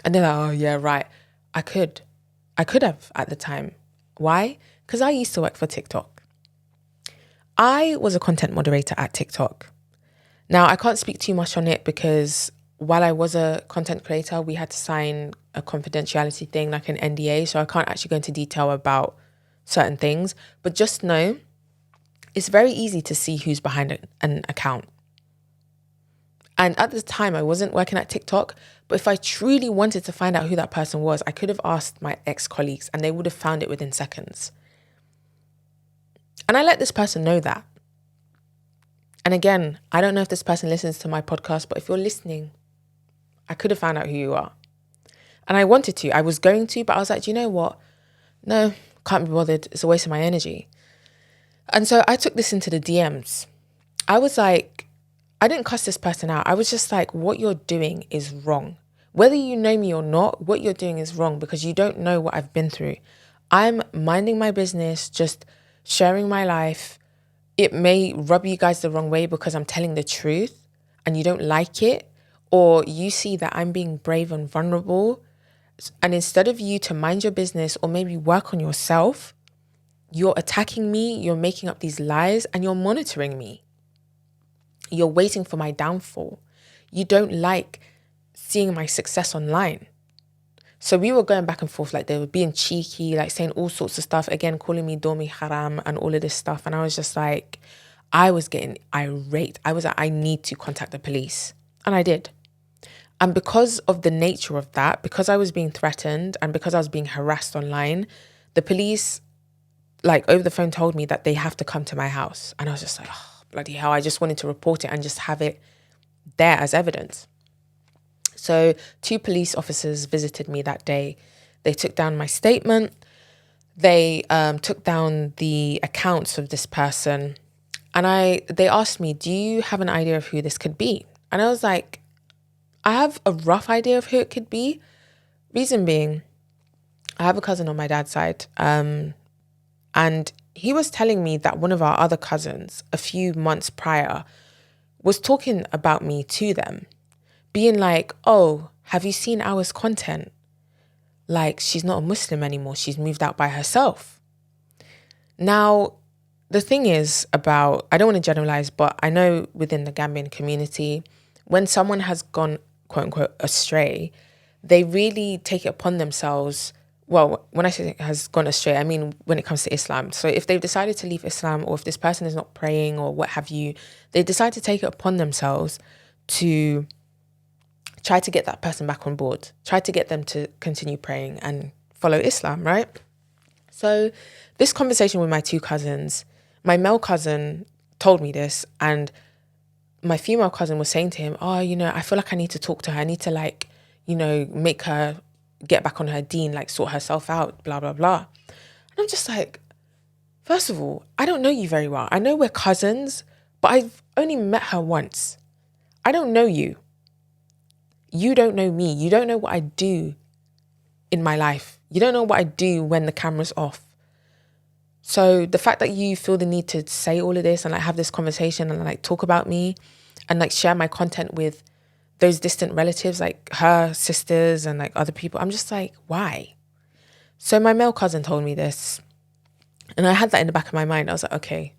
And they're like, oh yeah, right. I could have at the time. Why? Because I used to work for TikTok. I was a content moderator at TikTok. Now, I can't speak too much on it because while I was a content creator, we had to sign a confidentiality thing, like an NDA. So I can't actually go into detail about certain things. But just know, it's very easy to see who's behind an account. And at the time, I wasn't working at TikTok. But if I truly wanted to find out who that person was, I could have asked my ex-colleagues and they would have found it within seconds. And I let this person know that. And again, I don't know if this person listens to my podcast, but if you're listening, I could have found out who you are. And I wanted to. I was going to, but I was like, do you know what? No, can't be bothered. It's a waste of my energy. And so I took this into the DMs. I was like, I didn't cuss this person out. I was just like, what you're doing is wrong. Whether you know me or not, what you're doing is wrong because you don't know what I've been through. I'm minding my business, just sharing my life. It may rub you guys the wrong way because I'm telling the truth and you don't like it, or you see that I'm being brave and vulnerable. And instead of you to mind your business or maybe work on yourself, you're attacking me, you're making up these lies and you're monitoring me. You're waiting for my downfall. You don't like seeing my success online. So we were going back and forth, they were being cheeky, saying all sorts of stuff, again, calling me Domi Haram and all of this stuff. And I was just I was getting irate. I was like, I need to contact the police. And I did. And because of the nature of that, because I was being threatened and because I was being harassed online, the police, over the phone told me that they have to come to my house. And I was just like, oh, bloody hell. I just wanted to report it and just have it there as evidence. So 2 police officers visited me that day. They took down my statement. They took down the accounts of this person. And they asked me, do you have an idea of who this could be? And I was like, I have a rough idea of who it could be. Reason being, I have a cousin on my dad's side. And he was telling me that one of our other cousins, a few months prior, was talking about me to them. Being like, oh, have you seen our content? She's not a Muslim anymore. She's moved out by herself. Now, the thing is about, I don't want to generalize, but I know within the Gambian community, when someone has gone, quote unquote, astray, they really take it upon themselves. Well, when I say has gone astray, I mean when it comes to Islam. So if they've decided to leave Islam, or if this person is not praying or what have you, they decide to take it upon themselves to try to get that person back on board, try to get them to continue praying and follow Islam, right? So this conversation with my two cousins, my male cousin told me this, and my female cousin was saying to him, oh, I feel like I need to talk to her. I need to make her get back on her deen, like sort herself out, blah, blah, blah. And I'm just like, first of all, I don't know you very well. I know we're cousins, but I've only met her once. I don't know you. You don't know me. You don't know what I do in my life. You don't know what I do when the camera's off. So the fact that you feel the need to say all of this and like have this conversation and like talk about me and like share my content with those distant relatives, like her sisters and like other people, I'm just like, why? So my male cousin told me this, and I had that in the back of my mind. I was like, okay,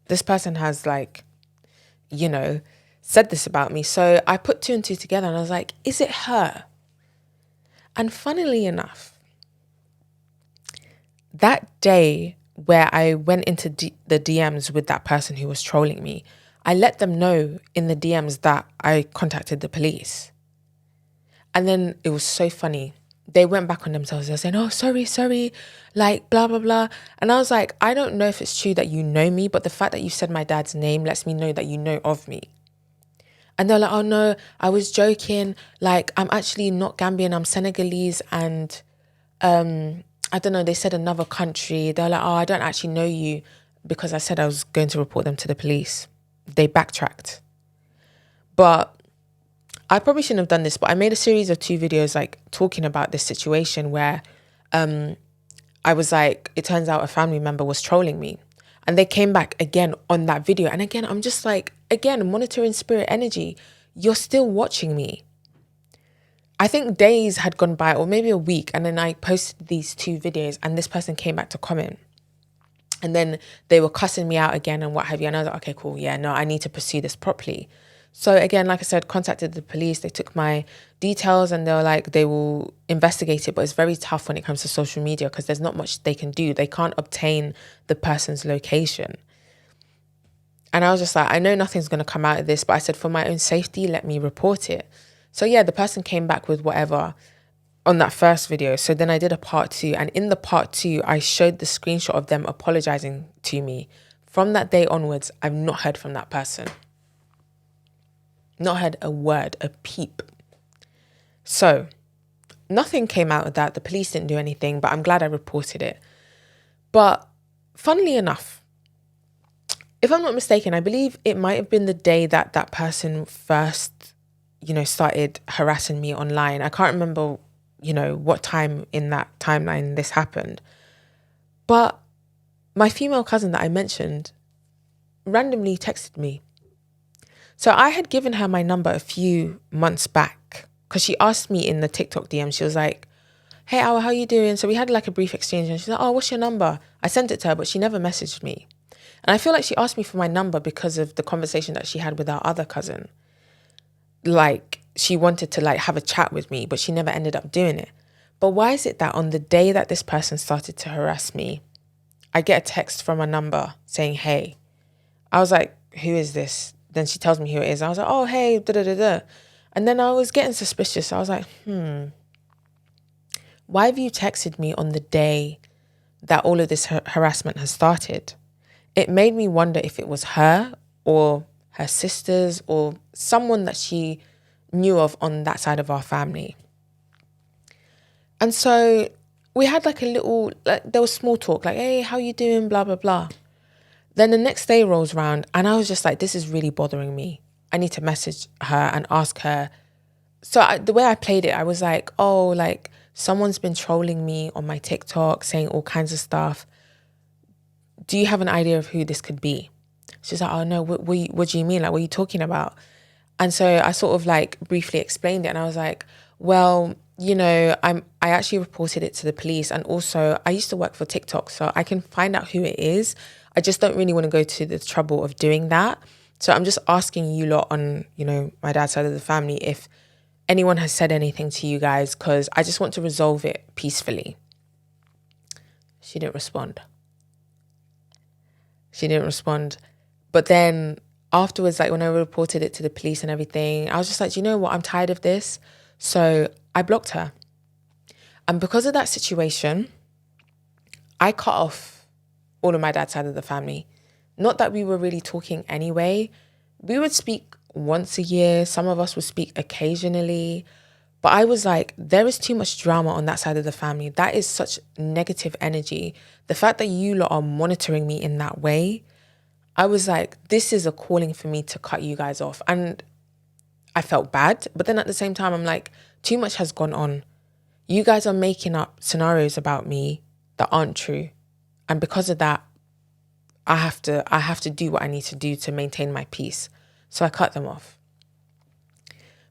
this person has like, said this about me. So I put two and two together and I was like, is it her? And funnily enough, that day where I went into the DMs with that person who was trolling me, I let them know in the DMs that I contacted the police. And then it was so funny. They went back on themselves. They were saying, oh, sorry, like blah, blah, blah. And I was like, I don't know if it's true that you know me, but the fact that you said my dad's name lets me know that you know of me. And they're like, oh no, I was joking. Like, I'm actually not Gambian, I'm Senegalese. And I don't know, they said another country. They're like, oh, I don't actually know you because I said I was going to report them to the police. They backtracked. But I probably shouldn't have done this, but I made a series of 2 videos like talking about this situation where I was like, it turns out a family member was trolling me. And they came back again on that video. And again, I'm just like, again, monitoring spirit energy. You're still watching me. I think days had gone by, or maybe a week. And then I posted these 2 videos and this person came back to comment. And then they were cussing me out again and what have you. And I was like, okay, cool. Yeah, no, I need to pursue this properly. So again, like I said, contacted the police. They took my details and they were like, they will investigate it. But it's very tough when it comes to social media because there's not much they can do. They can't obtain the person's location. And I was just like, I know nothing's going to come out of this, but I said, for my own safety, let me report it. So yeah, the person came back with whatever on that first video. So then I did a part 2. And in the part 2, I showed the screenshot of them apologizing to me. From that day onwards, I've not heard from that person. Not heard a word, a peep. So nothing came out of that. The police didn't do anything, but I'm glad I reported it. But funnily enough, if I'm not mistaken, I believe it might have been the day that that person first, started harassing me online. I can't remember, what time in that timeline this happened. But my female cousin that I mentioned randomly texted me. So I had given her my number a few months back because she asked me in the TikTok DM. She was like, hey, Awa, how you doing? So we had like a brief exchange and she's like, oh, what's your number? I sent it to her, but she never messaged me. And I feel like she asked me for my number because of the conversation that she had with our other cousin. Like she wanted to like have a chat with me, but she never ended up doing it. But why is it that on the day that this person started to harass me, I get a text from a number saying, hey. I was like, who is this? Then she tells me who it is. I was like, oh, hey, da-da-da-da. And then I was getting suspicious. I was like, why have you texted me on the day that all of this harassment has started? It made me wonder if it was her or her sisters or someone that she knew of on that side of our family. And so we had like a little, there was small talk, like, hey, how you doing, blah, blah, blah. Then the next day rolls around and I was just like, this is really bothering me. I need to message her and ask her. So the way I played it, I was like, oh, like someone's been trolling me on my TikTok, saying all kinds of stuff. Do you have an idea of who this could be? She's like, oh no, what do you mean? Like, what are you talking about? And so I sort of like briefly explained it and I was like, well, I actually reported it to the police. And also I used to work for TikTok, so I can find out who it is. I just don't really want to go to the trouble of doing that. So I'm just asking you lot on, my dad's side of the family, if anyone has said anything to you guys, because I just want to resolve it peacefully. She didn't respond. But then afterwards, like when I reported it to the police and everything, I was just like, you know what? I'm tired of this. So I blocked her. And because of that situation, I cut off all of my dad's side of the family. Not that we were really talking anyway. We would speak once a year. Some of us would speak occasionally. But I was like, there is too much drama on that side of the family. That is such negative energy. The fact that you lot are monitoring me in that way, I was like, this is a calling for me to cut you guys off. And I felt bad. But then at the same time, I'm like, too much has gone on. You guys are making up scenarios about me that aren't true. And because of that, I have to do what I need to do to maintain my peace. So I cut them off.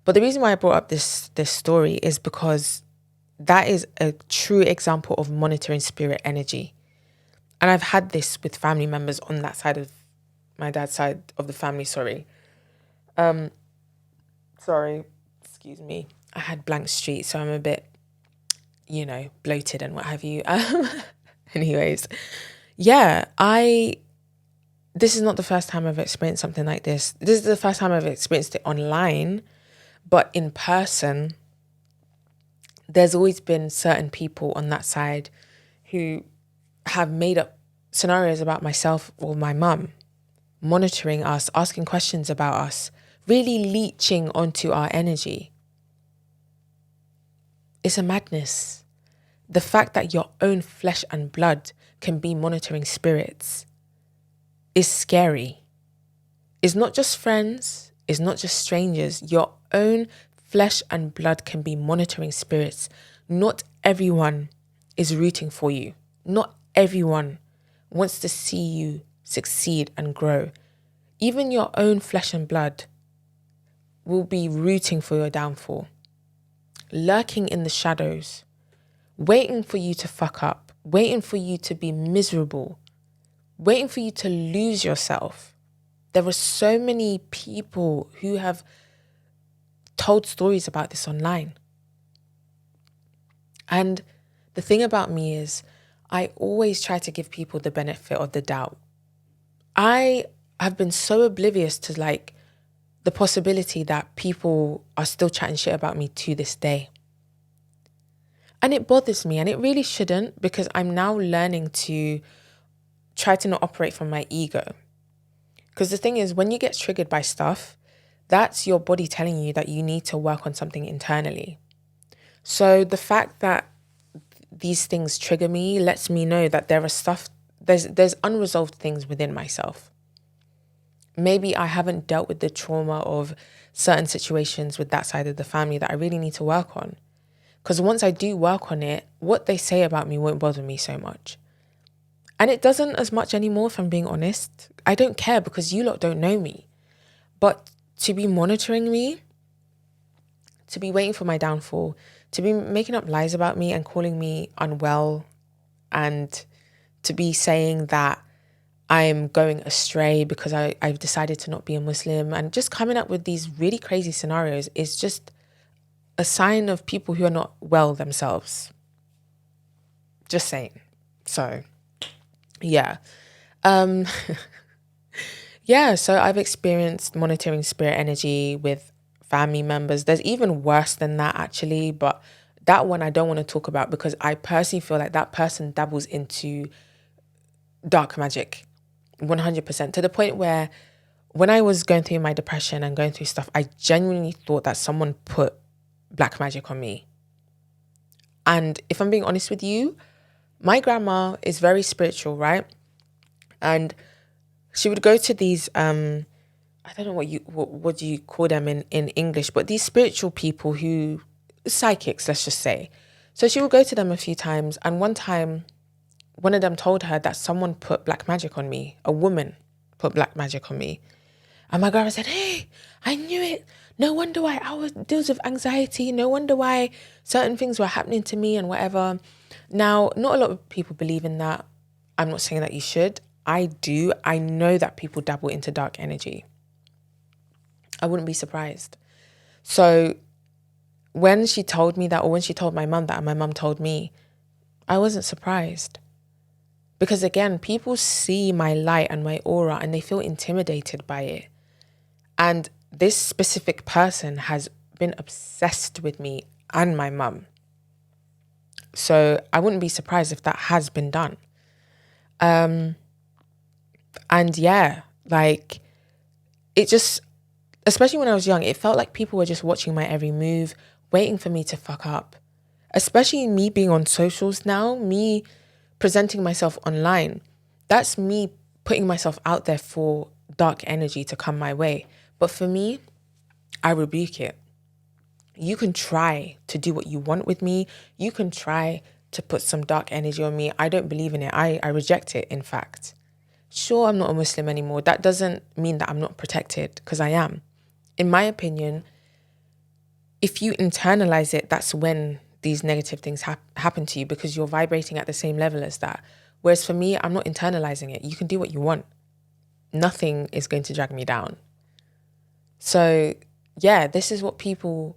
But the reason why I brought up this story is because that is a true example of monitoring spirit energy. And I've had this with family members on that side of my dad's side of the family, sorry, excuse me. I had blank street, so I'm a bit, bloated and what have you. Anyways, yeah, this is not the first time I've experienced something like this. This is the first time I've experienced it online, but in person, there's always been certain people on that side who have made up scenarios about myself or my mum, monitoring us, asking questions about us, really leeching onto our energy. It's a madness. The fact that your own flesh and blood can be monitoring spirits is scary. It's not just friends, it's not just strangers. Your own flesh and blood can be monitoring spirits. Not everyone is rooting for you. Not everyone wants to see you succeed and grow. Even your own flesh and blood will be rooting for your downfall, lurking in the shadows, waiting for you to fuck up, waiting for you to be miserable, waiting for you to lose yourself. There are so many people who have told stories about this online. And the thing about me is I always try to give people the benefit of the doubt. I have been so oblivious to the possibility that people are still chatting shit about me to this day. And it bothers me, and it really shouldn't, because I'm now learning to try to not operate from my ego. Because the thing is, when you get triggered by stuff, that's your body telling you that you need to work on something internally. So the fact that these things trigger me lets me know that there's unresolved things within myself. Maybe I haven't dealt with the trauma of certain situations with that side of the family that I really need to work on. Because once I do work on it, what they say about me won't bother me so much. And it doesn't as much anymore, if I'm being honest. I don't care because you lot don't know me. But to be monitoring me, to be waiting for my downfall, to be making up lies about me and calling me unwell, and to be saying that I'm going astray because I've decided to not be a Muslim, and just coming up with these really crazy scenarios is just a sign of people who are not well themselves. Just saying. So, yeah. Yeah, so I've experienced monitoring spirit energy with family members. There's even worse than that, actually, but that one I don't want to talk about because I personally feel like that person dabbles into dark magic, 100%, to the point where when I was going through my depression and going through stuff, I genuinely thought that someone put black magic on me. And if I'm being honest with you, my grandma is very spiritual, right? And she would go to these, I don't know what do you call them in English, but these spiritual people who, psychics, let's just say. So she would go to them a few times. And one time, one of them told her that someone put black magic on me. A woman put black magic on me. And my grandma said, hey, I knew it. No wonder why I was deals with anxiety. No wonder why certain things were happening to me and whatever. Now, not a lot of people believe in that. I'm not saying that you should. I know that people dabble into dark energy. I wouldn't be surprised. So when she told me that, or when she told my mum that, and my mum told me, I wasn't surprised. Because again, people see my light and my aura and they feel intimidated by it. And this specific person has been obsessed with me and my mum. So I wouldn't be surprised if that has been done. And yeah, like it just, especially when I was young, it felt like people were just watching my every move, waiting for me to fuck up. Especially me being on socials now, me presenting myself online. That's me putting myself out there for dark energy to come my way. But for me, I rebuke it. You can try to do what you want with me. You can try to put some dark energy on me. I don't believe in it. I reject it, in fact. Sure, I'm not a Muslim anymore. That doesn't mean that I'm not protected, because I am. In my opinion, if you internalize it, that's when these negative things happen to you, because you're vibrating at the same level as that. Whereas for me, I'm not internalizing it. You can do what you want. Nothing is going to drag me down. So yeah, this is what people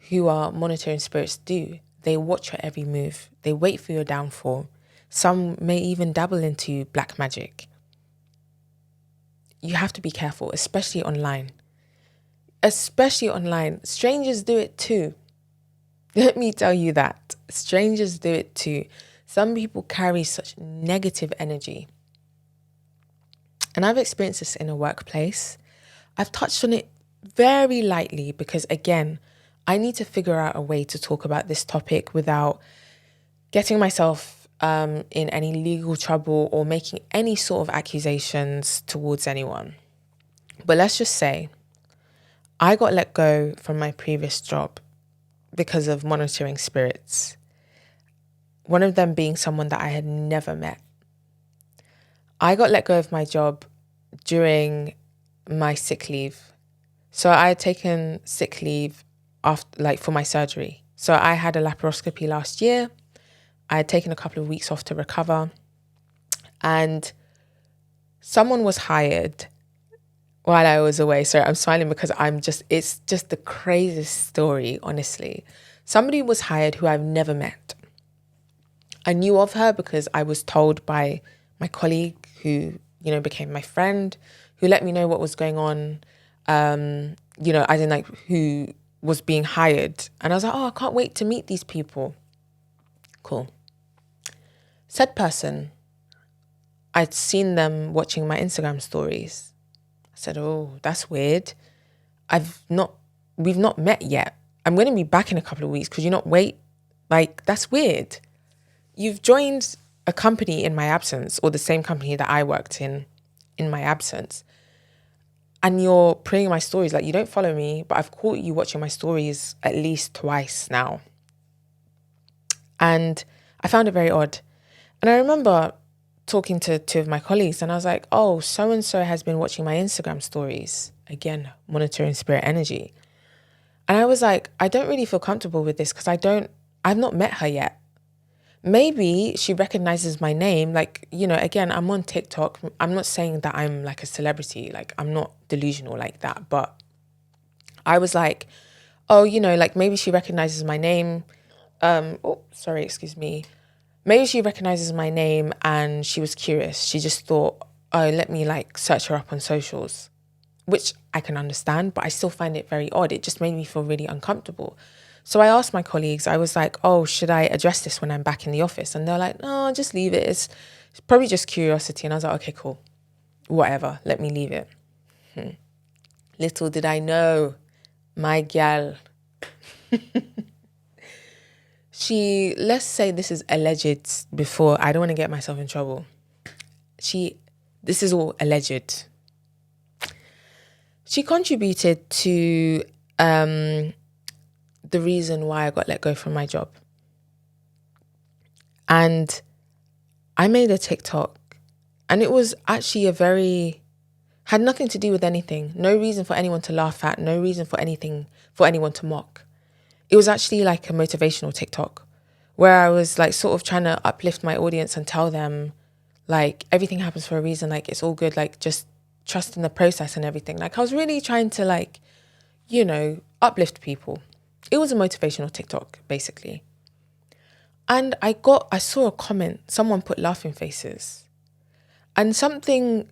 who are monitoring spirits do. They watch your every move. They wait for your downfall. Some may even dabble into black magic. You have to be careful, especially online. Especially online. Strangers do it too. Let me tell you that. Strangers do it too. Some people carry such negative energy. And I've experienced this in a workplace. I've touched on it very lightly because, again, I need to figure out a way to talk about this topic without getting myself in any legal trouble or making any sort of accusations towards anyone. But let's just say I got let go from my previous job because of monitoring spirits. One of them being someone that I had never met. I got let go of my job during my sick leave. So I had taken sick leave for my surgery. So I had a laparoscopy last year. I had taken a couple of weeks off to recover. And someone was hired while I was away. Sorry, I'm smiling because it's just the craziest story, honestly. Somebody was hired who I've never met. I knew of her because I was told by my colleague who, became my friend, who let me know what was going on, as in like who was being hired. And I was like, oh, I can't wait to meet these people. Cool. Said person, I'd seen them watching my Instagram stories. I said, oh, that's weird. We've not met yet. I'm going to be back in a couple of weeks. Could you not wait? Like, that's weird. You've joined a company in my absence, or the same company that I worked in my absence. And you're preying my stories. Like, you don't follow me, but I've caught you watching my stories at least twice now. And I found it very odd. And I remember talking to two of my colleagues and I was like, oh, so-and-so has been watching my Instagram stories. Again, monitoring spirit energy. And I was like, I don't really feel comfortable with this because I've not met her yet. Maybe she recognizes my name. Like, again, I'm on TikTok. I'm not saying that I'm like a celebrity. Like, I'm not delusional like that. But I was like, oh, like maybe she recognizes my name. Excuse me. Maybe she recognizes my name and she was curious. She just thought, oh, let me like search her up on socials, which I can understand, but I still find it very odd. It just made me feel really uncomfortable. So I asked my colleagues, I was like, oh, should I address this when I'm back in the office? And they're like, no, just leave it. It's probably just curiosity. And I was like, okay, cool. Whatever. Let me leave it. Little did I know, my gal. Let's say this is alleged before. I don't want to get myself in trouble. This is all alleged. She contributed to the reason why I got let go from my job. And I made a TikTok and it was actually had nothing to do with anything. No reason for anyone to laugh at, no reason for anyone to mock. It was actually like a motivational TikTok where I was like sort of trying to uplift my audience and tell them Like, everything happens for a reason. Like, it's all good. Like, just trust in the process and everything. Like, I was really trying to, like, uplift people. It was a motivational TikTok, basically. And I saw a comment. Someone put laughing faces. And something,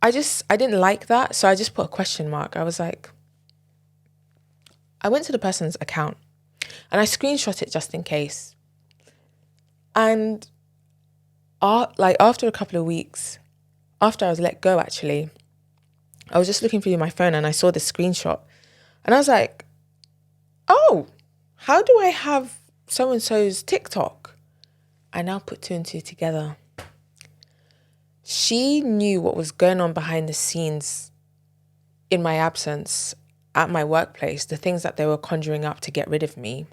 I didn't like that. So I just put a question mark. I was like, I went to the person's account and I screenshot it just in case. And after a couple of weeks, after I was let go, actually, I was just looking through my phone and I saw the screenshot. And I was like, oh, how do I have so-and-so's TikTok? I now put two and two together. She knew what was going on behind the scenes in my absence at my workplace, the things that they were conjuring up to get rid of me.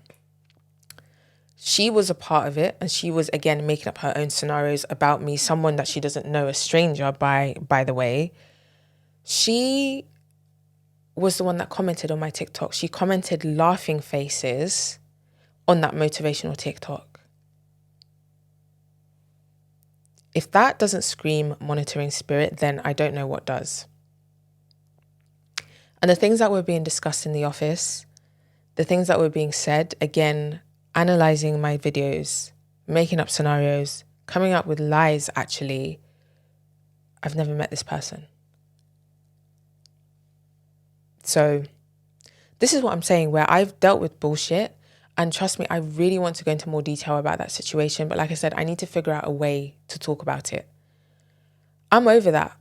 She was a part of it, and she was, again, making up her own scenarios about me, someone that she doesn't know, a stranger, by the way. She was the one that commented on my TikTok. She commented laughing faces on that motivational TikTok. If that doesn't scream monitoring spirit, then I don't know what does. And the things that were being discussed in the office, the things that were being said, again, analysing my videos, making up scenarios, coming up with lies, actually, I've never met this person. So this is what I'm saying, where I've dealt with bullshit. And trust me, I really want to go into more detail about that situation. But like I said, I need to figure out a way to talk about it. I'm over that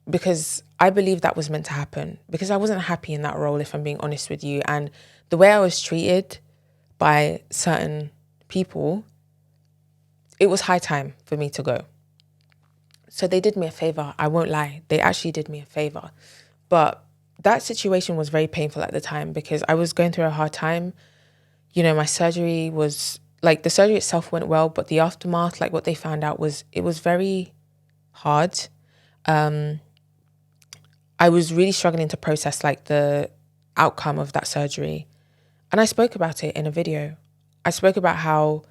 because I believe that was meant to happen, because I wasn't happy in that role, if I'm being honest with you. And the way I was treated by certain people, it was high time for me to go. So they did me a favor. I won't lie. They actually did me a favor. But that situation was very painful at the time because I was going through a hard time. My surgery was, like, the surgery itself went well, but the aftermath, like what they found out it was very hard. I was really struggling to process, like, the outcome of that surgery. And I spoke about it in a video. I spoke about how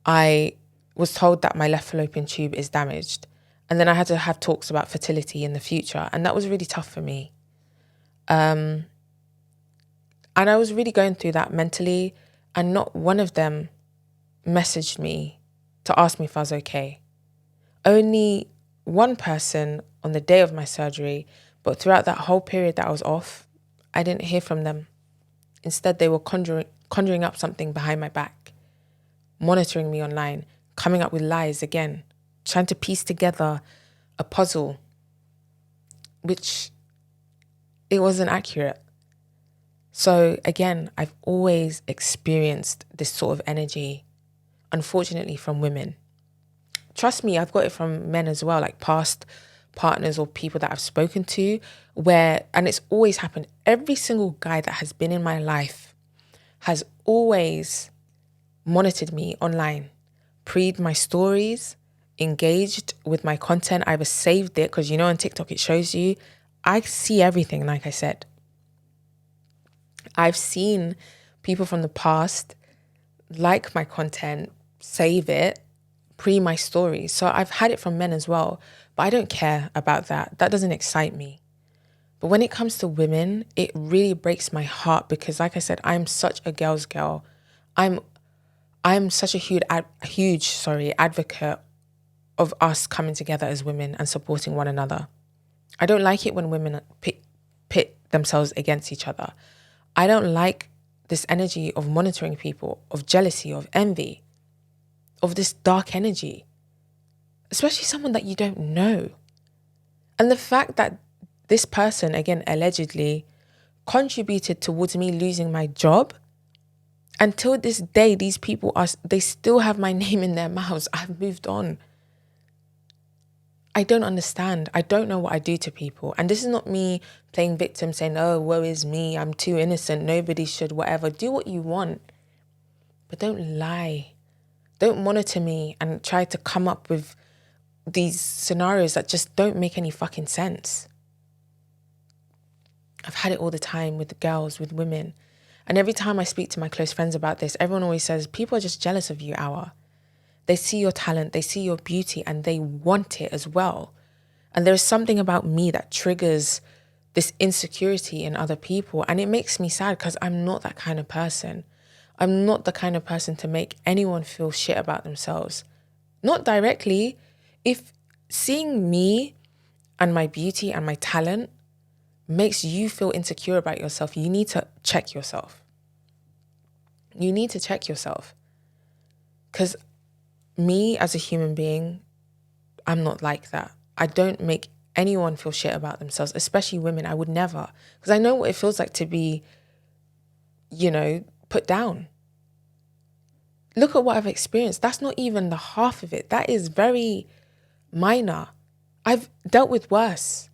I was told that my left fallopian tube is damaged. And then I had to have talks about fertility in the future. And that was really tough for me. And I was really going through that mentally. And not one of them messaged me to ask me if I was okay. Only one person on the day of my surgery, but throughout that whole period that I was off, I didn't hear from them. Instead, they were conjuring up something behind my back, monitoring me online, coming up with lies again, trying to piece together a puzzle, which it wasn't accurate. So again, I've always experienced this sort of energy, unfortunately, from women. Trust me, I've got it from men as well, like past partners or people that I've spoken to, and it's always happened. Every single guy that has been in my life has always monitored me online, pre'd my stories, engaged with my content, either saved it, because on TikTok it shows you, I see everything, like I said. I've seen people from the past like my content, save it, pre my stories. So I've had it from men as well, but I don't care about that. That doesn't excite me. But when it comes to women, it really breaks my heart because, like I said, I'm such a girl's girl. I'm such a huge advocate of us coming together as women and supporting one another. I don't like it when women pit themselves against each other. I don't like this energy of monitoring people, of jealousy, of envy, of this dark energy, especially someone that you don't know. And the fact that this person, again, allegedly contributed towards me losing my job, until this day, these people they still have my name in their mouths. I've moved on. I don't understand. I don't know what I do to people. And this is not me playing victim saying, oh, woe is me, I'm too innocent, nobody should, whatever. Do what you want. But don't lie. Don't monitor me and try to come up with these scenarios that just don't make any fucking sense. I've had it all the time with the girls, with women. And every time I speak to my close friends about this, everyone always says, people are just jealous of you, Awa. They see your talent, they see your beauty, and they want it as well. And there's something about me that triggers this insecurity in other people. And it makes me sad because I'm not that kind of person. I'm not the kind of person to make anyone feel shit about themselves. Not directly. If seeing me and my beauty and my talent makes you feel insecure about yourself, you need to check yourself. You need to check yourself. Because me as a human being, I'm not like that. I don't make anyone feel shit about themselves, especially women. I would never. Because I know what it feels like to be, put down. Look at what I've experienced. That's not even the half of it. That is very minor. I've dealt with worse.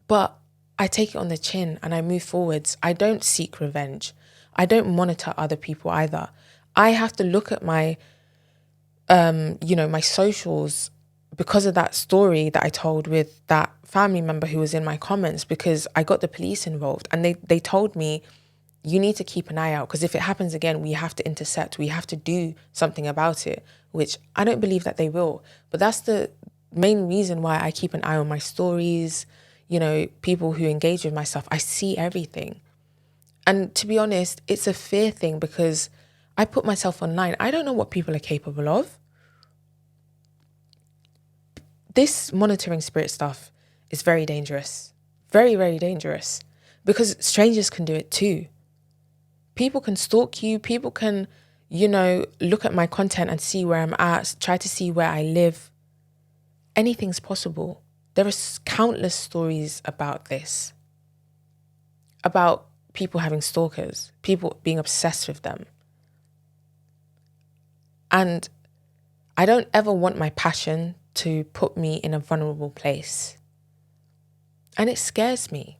But I take it on the chin and I move forwards. I don't seek revenge. I don't monitor other people either. I have to look at my, my socials because of that story that I told with that family member who was in my comments, because I got the police involved and they told me, you need to keep an eye out because if it happens again, we have to intercept. We have to do something about it, which I don't believe that they will. But that's the main reason why I keep an eye on my stories, people who engage with my stuff. I see everything. And to be honest, it's a fear thing because I put myself online. I don't know what people are capable of. This monitoring spirit stuff is very dangerous. Very, very dangerous. Because strangers can do it too. People can stalk you. People can, look at my content and see where I'm at, try to see where I live. Anything's possible. There are countless stories about this. About people having stalkers, people being obsessed with them. And I don't ever want my passion to put me in a vulnerable place. And it scares me.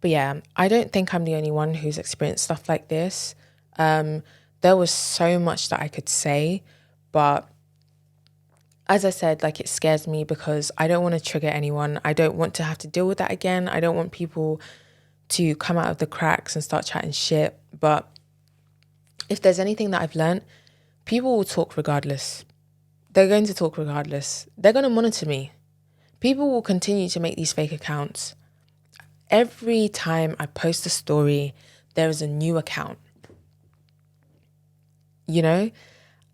But yeah, I don't think I'm the only one who's experienced stuff like this. There was so much that I could say, but as I said, it scares me because I don't want to trigger anyone. I don't want to have to deal with that again. I don't want people to come out of the cracks and start chatting shit. But if there's anything that I've learned, people will talk regardless. They're going to talk regardless. They're going to monitor me. People will continue to make these fake accounts. Every time I post a story, there is a new account.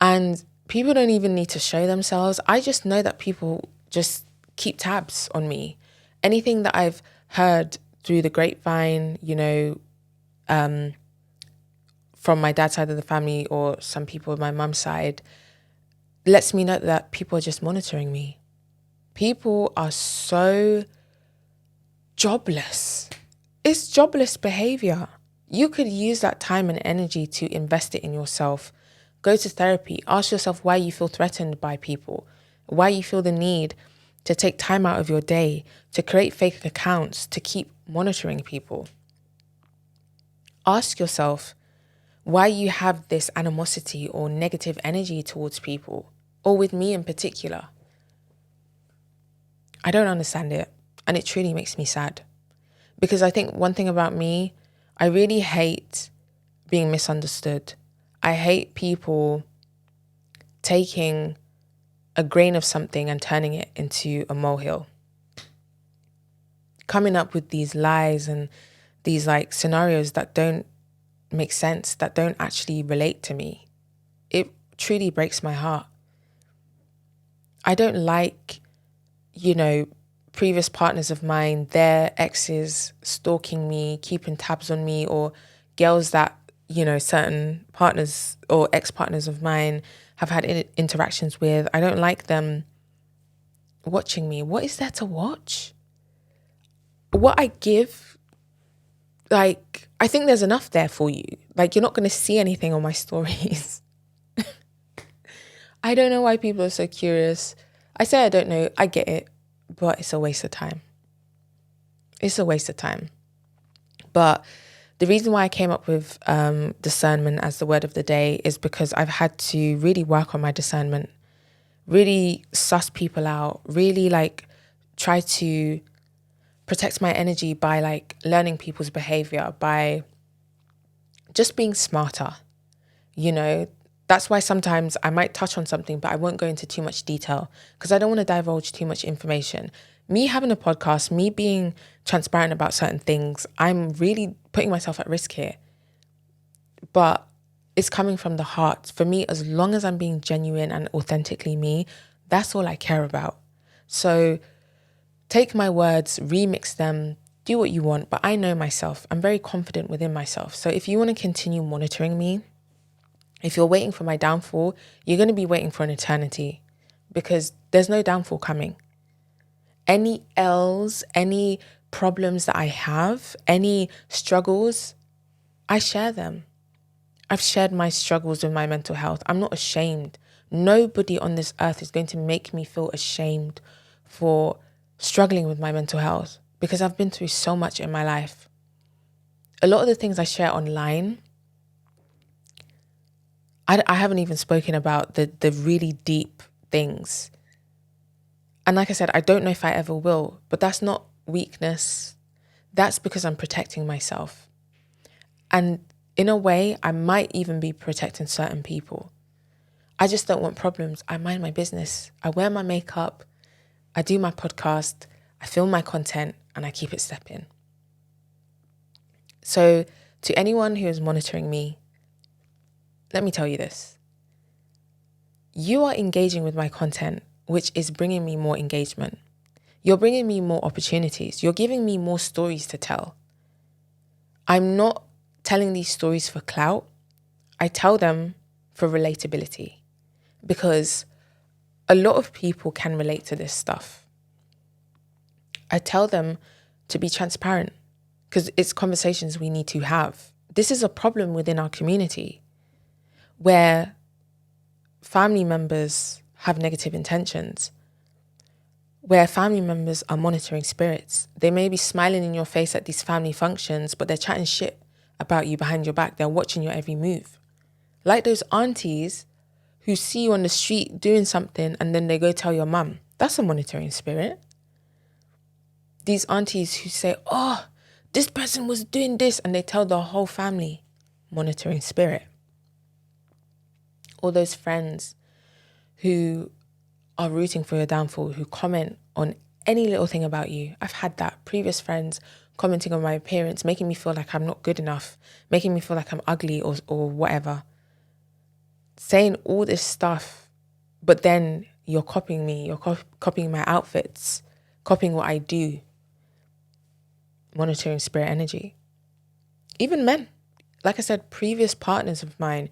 And people don't even need to show themselves. I just know that people just keep tabs on me. Anything that I've heard through the grapevine, from my dad's side of the family or some people on my mum's side, lets me know that people are just monitoring me. People are so jobless. It's jobless behavior. You could use that time and energy to invest it in yourself. Go to therapy. Ask yourself why you feel threatened by people, why you feel the need to take time out of your day to create fake accounts to keep monitoring people. Ask yourself why you have this animosity or negative energy towards people, or with me in particular. I don't understand it, and it truly makes me sad. Because I think one thing about me, I really hate being misunderstood. I hate people taking a grain of something and turning it into a molehill. Coming up with these lies and these scenarios that don't make sense, that don't actually relate to me. It truly breaks my heart. I don't like, previous partners of mine, their exes stalking me, keeping tabs on me, or girls that, certain partners or ex-partners of mine have had interactions with. I don't like them watching me. What is there to watch? What I give, I think there's enough there for you. You're not going to see anything on my stories. I don't know why people are so curious. I say I don't know. I get it. But it's a waste of time. It's a waste of time. But the reason why I came up with discernment as the word of the day is because I've had to really work on my discernment, really suss people out, really try to protect my energy by learning people's behavior, by just being smarter. You know, that's why sometimes I might touch on something, but I won't go into too much detail because I don't want to divulge too much information. Me having a podcast, me being transparent about certain things, I'm really putting myself at risk here. But it's coming from the heart. For me, as long as I'm being genuine and authentically me, that's all I care about. So take my words, remix them, do what you want, but I know myself. I'm very confident within myself. So if you want to continue monitoring me, if you're waiting for my downfall, you're going to be waiting for an eternity because there's no downfall coming. Any L's, any problems that I have, any struggles, I share them. I've shared my struggles with my mental health. I'm not ashamed. Nobody on this earth is going to make me feel ashamed for struggling with my mental health because I've been through so much in my life. A lot of the things I share online, I haven't even spoken about the really deep things. And like I said, I don't know if I ever will, but that's not weakness. That's because I'm protecting myself. And in a way, I might even be protecting certain people. I just don't want problems. I mind my business. I wear my makeup. I do my podcast. I film my content and I keep it stepping. So to anyone who is monitoring me, let me tell you this. You are engaging with my content, which is bringing me more engagement. You're bringing me more opportunities. You're giving me more stories to tell. I'm not telling these stories for clout. I tell them for relatability because a lot of people can relate to this stuff. I tell them to be transparent because it's conversations we need to have. This is a problem within our community where family members have negative intentions, where family members are monitoring spirits. They may be smiling in your face at these family functions, but they're chatting shit about you behind your back. They're watching your every move. Like those aunties who see you on the street doing something and then they go tell your mum. That's a monitoring spirit. These aunties who say, oh, this person was doing this, and they tell the whole family. Monitoring spirit. All those friends who are rooting for your downfall, who comment on any little thing about you. I've had that. Previous friends commenting on my appearance, making me feel like I'm not good enough, making me feel like I'm ugly or whatever. Saying all this stuff, but then you're copying me, you're copying my outfits, copying what I do. Monitoring spirit energy. Even men. Like I said, previous partners of mine,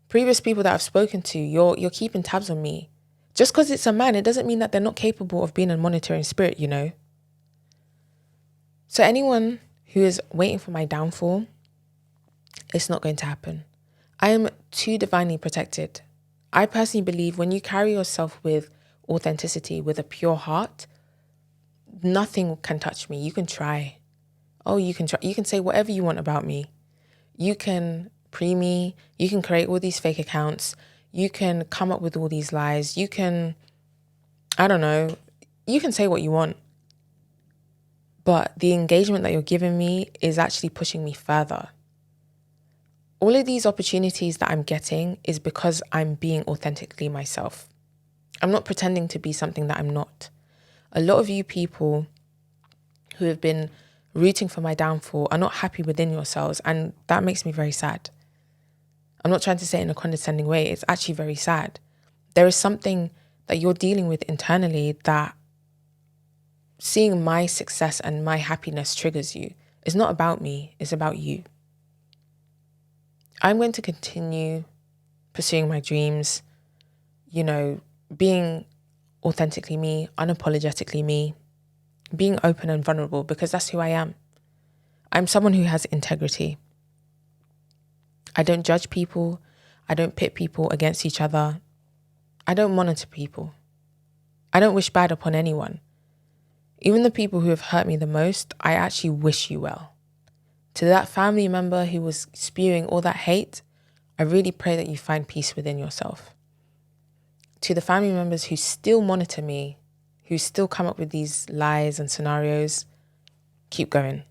previous people that I've spoken to, you're keeping tabs on me. Just because it's a man, it doesn't mean that they're not capable of being a monitoring spirit, you know. So anyone who is waiting for my downfall, it's not going to happen. I am too divinely protected. I personally believe when you carry yourself with authenticity, with a pure heart, nothing can touch me. You can try. Oh, you can try. You can say whatever you want about me. You can me. You can create all these fake accounts. You can come up with all these lies. You can, I don't know, you can say what you want. But the engagement that you're giving me is actually pushing me further. All of these opportunities that I'm getting is because I'm being authentically myself. I'm not pretending to be something that I'm not. A lot of you people who have been rooting for my downfall are not happy within yourselves, and that makes me very sad. I'm not trying to say it in a condescending way. It's actually very sad. There is something that you're dealing with internally that seeing my success and my happiness triggers you. It's not about me. It's about you. I'm going to continue pursuing my dreams, you know, being authentically me, unapologetically me, being open and vulnerable because that's who I am. I'm someone who has integrity. I don't judge people. I don't pit people against each other. I don't monitor people. I don't wish bad upon anyone. Even the people who have hurt me the most, I actually wish you well. To that family member who was spewing all that hate, I really pray that you find peace within yourself. To the family members who still monitor me, who still come up with these lies and scenarios, keep going.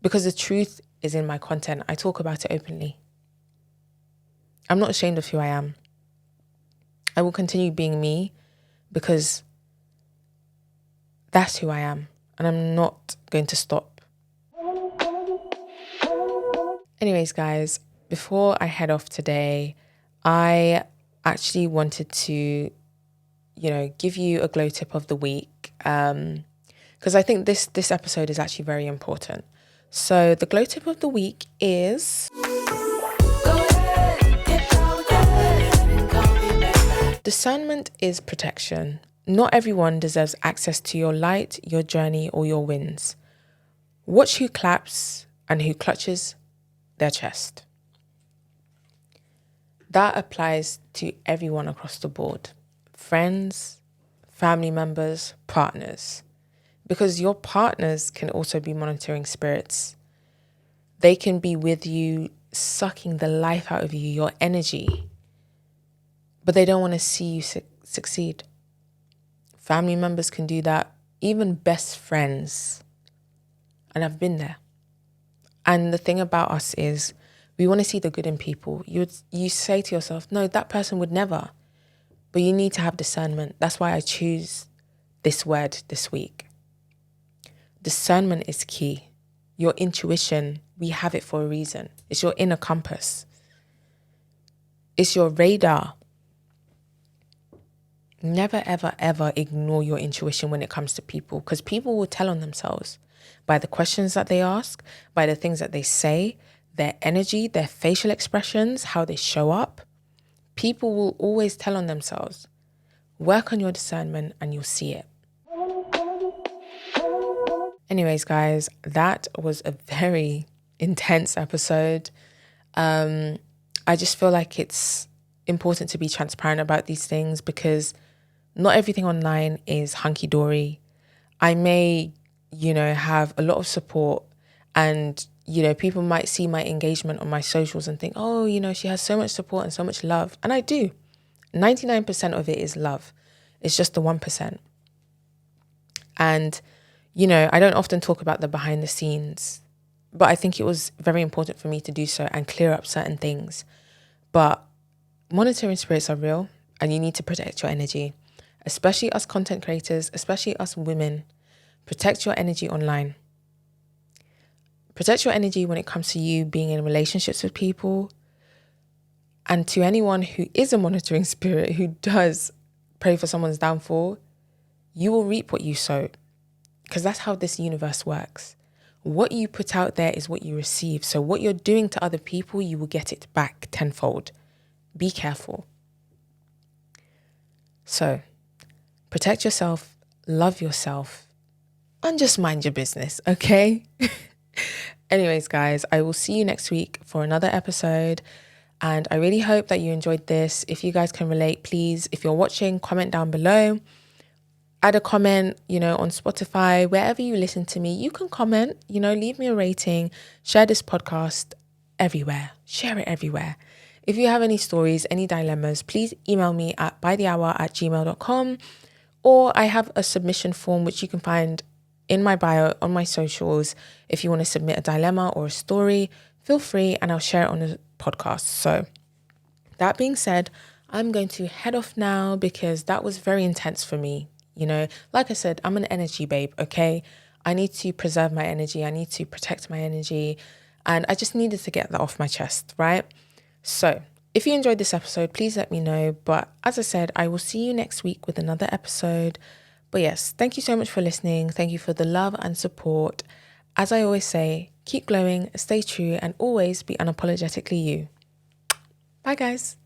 Because the truth is in my content. I talk about it openly. I'm not ashamed of who I am. I will continue being me because that's who I am, and I'm not going to stop. Anyways, guys, before I head off today, I actually wanted to, give you a glow tip of the week, because I think this episode is actually very important. So the glow tip of the week is discernment is protection. Not everyone deserves access to your light, your journey, or your wins. Watch who claps and who clutches their chest. That applies to everyone across the board. Friends, family members, partners. Because your partners can also be monitoring spirits. They can be with you, sucking the life out of you, your energy. But they don't want to see you succeed. Family members can do that. Even best friends. And I've been there. And the thing about us is we want to see the good in people. You say to yourself, no, that person would never. But you need to have discernment. That's why I choose this word this week. Discernment is key. Your intuition, we have it for a reason. It's your inner compass. It's your radar. Never, ever, ever ignore your intuition when it comes to people, because people will tell on themselves by the questions that they ask, by the things that they say, their energy, their facial expressions, how they show up. People will always tell on themselves. Work on your discernment and you'll see it. Anyways, guys, that was a very intense episode. I just feel like it's important to be transparent about these things because not everything online is hunky-dory. I may, have a lot of support and, people might see my engagement on my socials and think, oh, she has so much support and so much love. And I do. 99% of it is love. It's just the 1%. And, I don't often talk about the behind the scenes, but I think it was very important for me to do so and clear up certain things. But monitoring spirits are real and you need to protect your energy, especially us content creators, especially us women. Protect your energy online. Protect your energy when it comes to you being in relationships with people. And to anyone who is a monitoring spirit, who does pray for someone's downfall, you will reap what you sow. Because that's how this universe works. What you put out there is what you receive. So what you're doing to other people, you will get it back tenfold. Be careful. So, protect yourself, love yourself, and just mind your business, okay? Anyways, guys, I will see you next week for another episode. And I really hope that you enjoyed this. If you guys can relate, please, if you're watching, comment down below. Add a comment, on Spotify, wherever you listen to me, you can comment, leave me a rating, share this podcast everywhere, share it everywhere. If you have any stories, any dilemmas, please email me at bythehour@gmail.com, or I have a submission form which you can find in my bio on my socials. If you want to submit a dilemma or a story, feel free and I'll share it on the podcast. So that being said, I'm going to head off now because that was very intense for me. Like I said, I'm an energy babe, okay? I need to preserve my energy. I need to protect my energy. And I just needed to get that off my chest, right? So if you enjoyed this episode, please let me know. But as I said, I will see you next week with another episode. But yes, thank you so much for listening. Thank you for the love and support. As I always say, keep glowing, stay true, and always be unapologetically you. Bye, guys.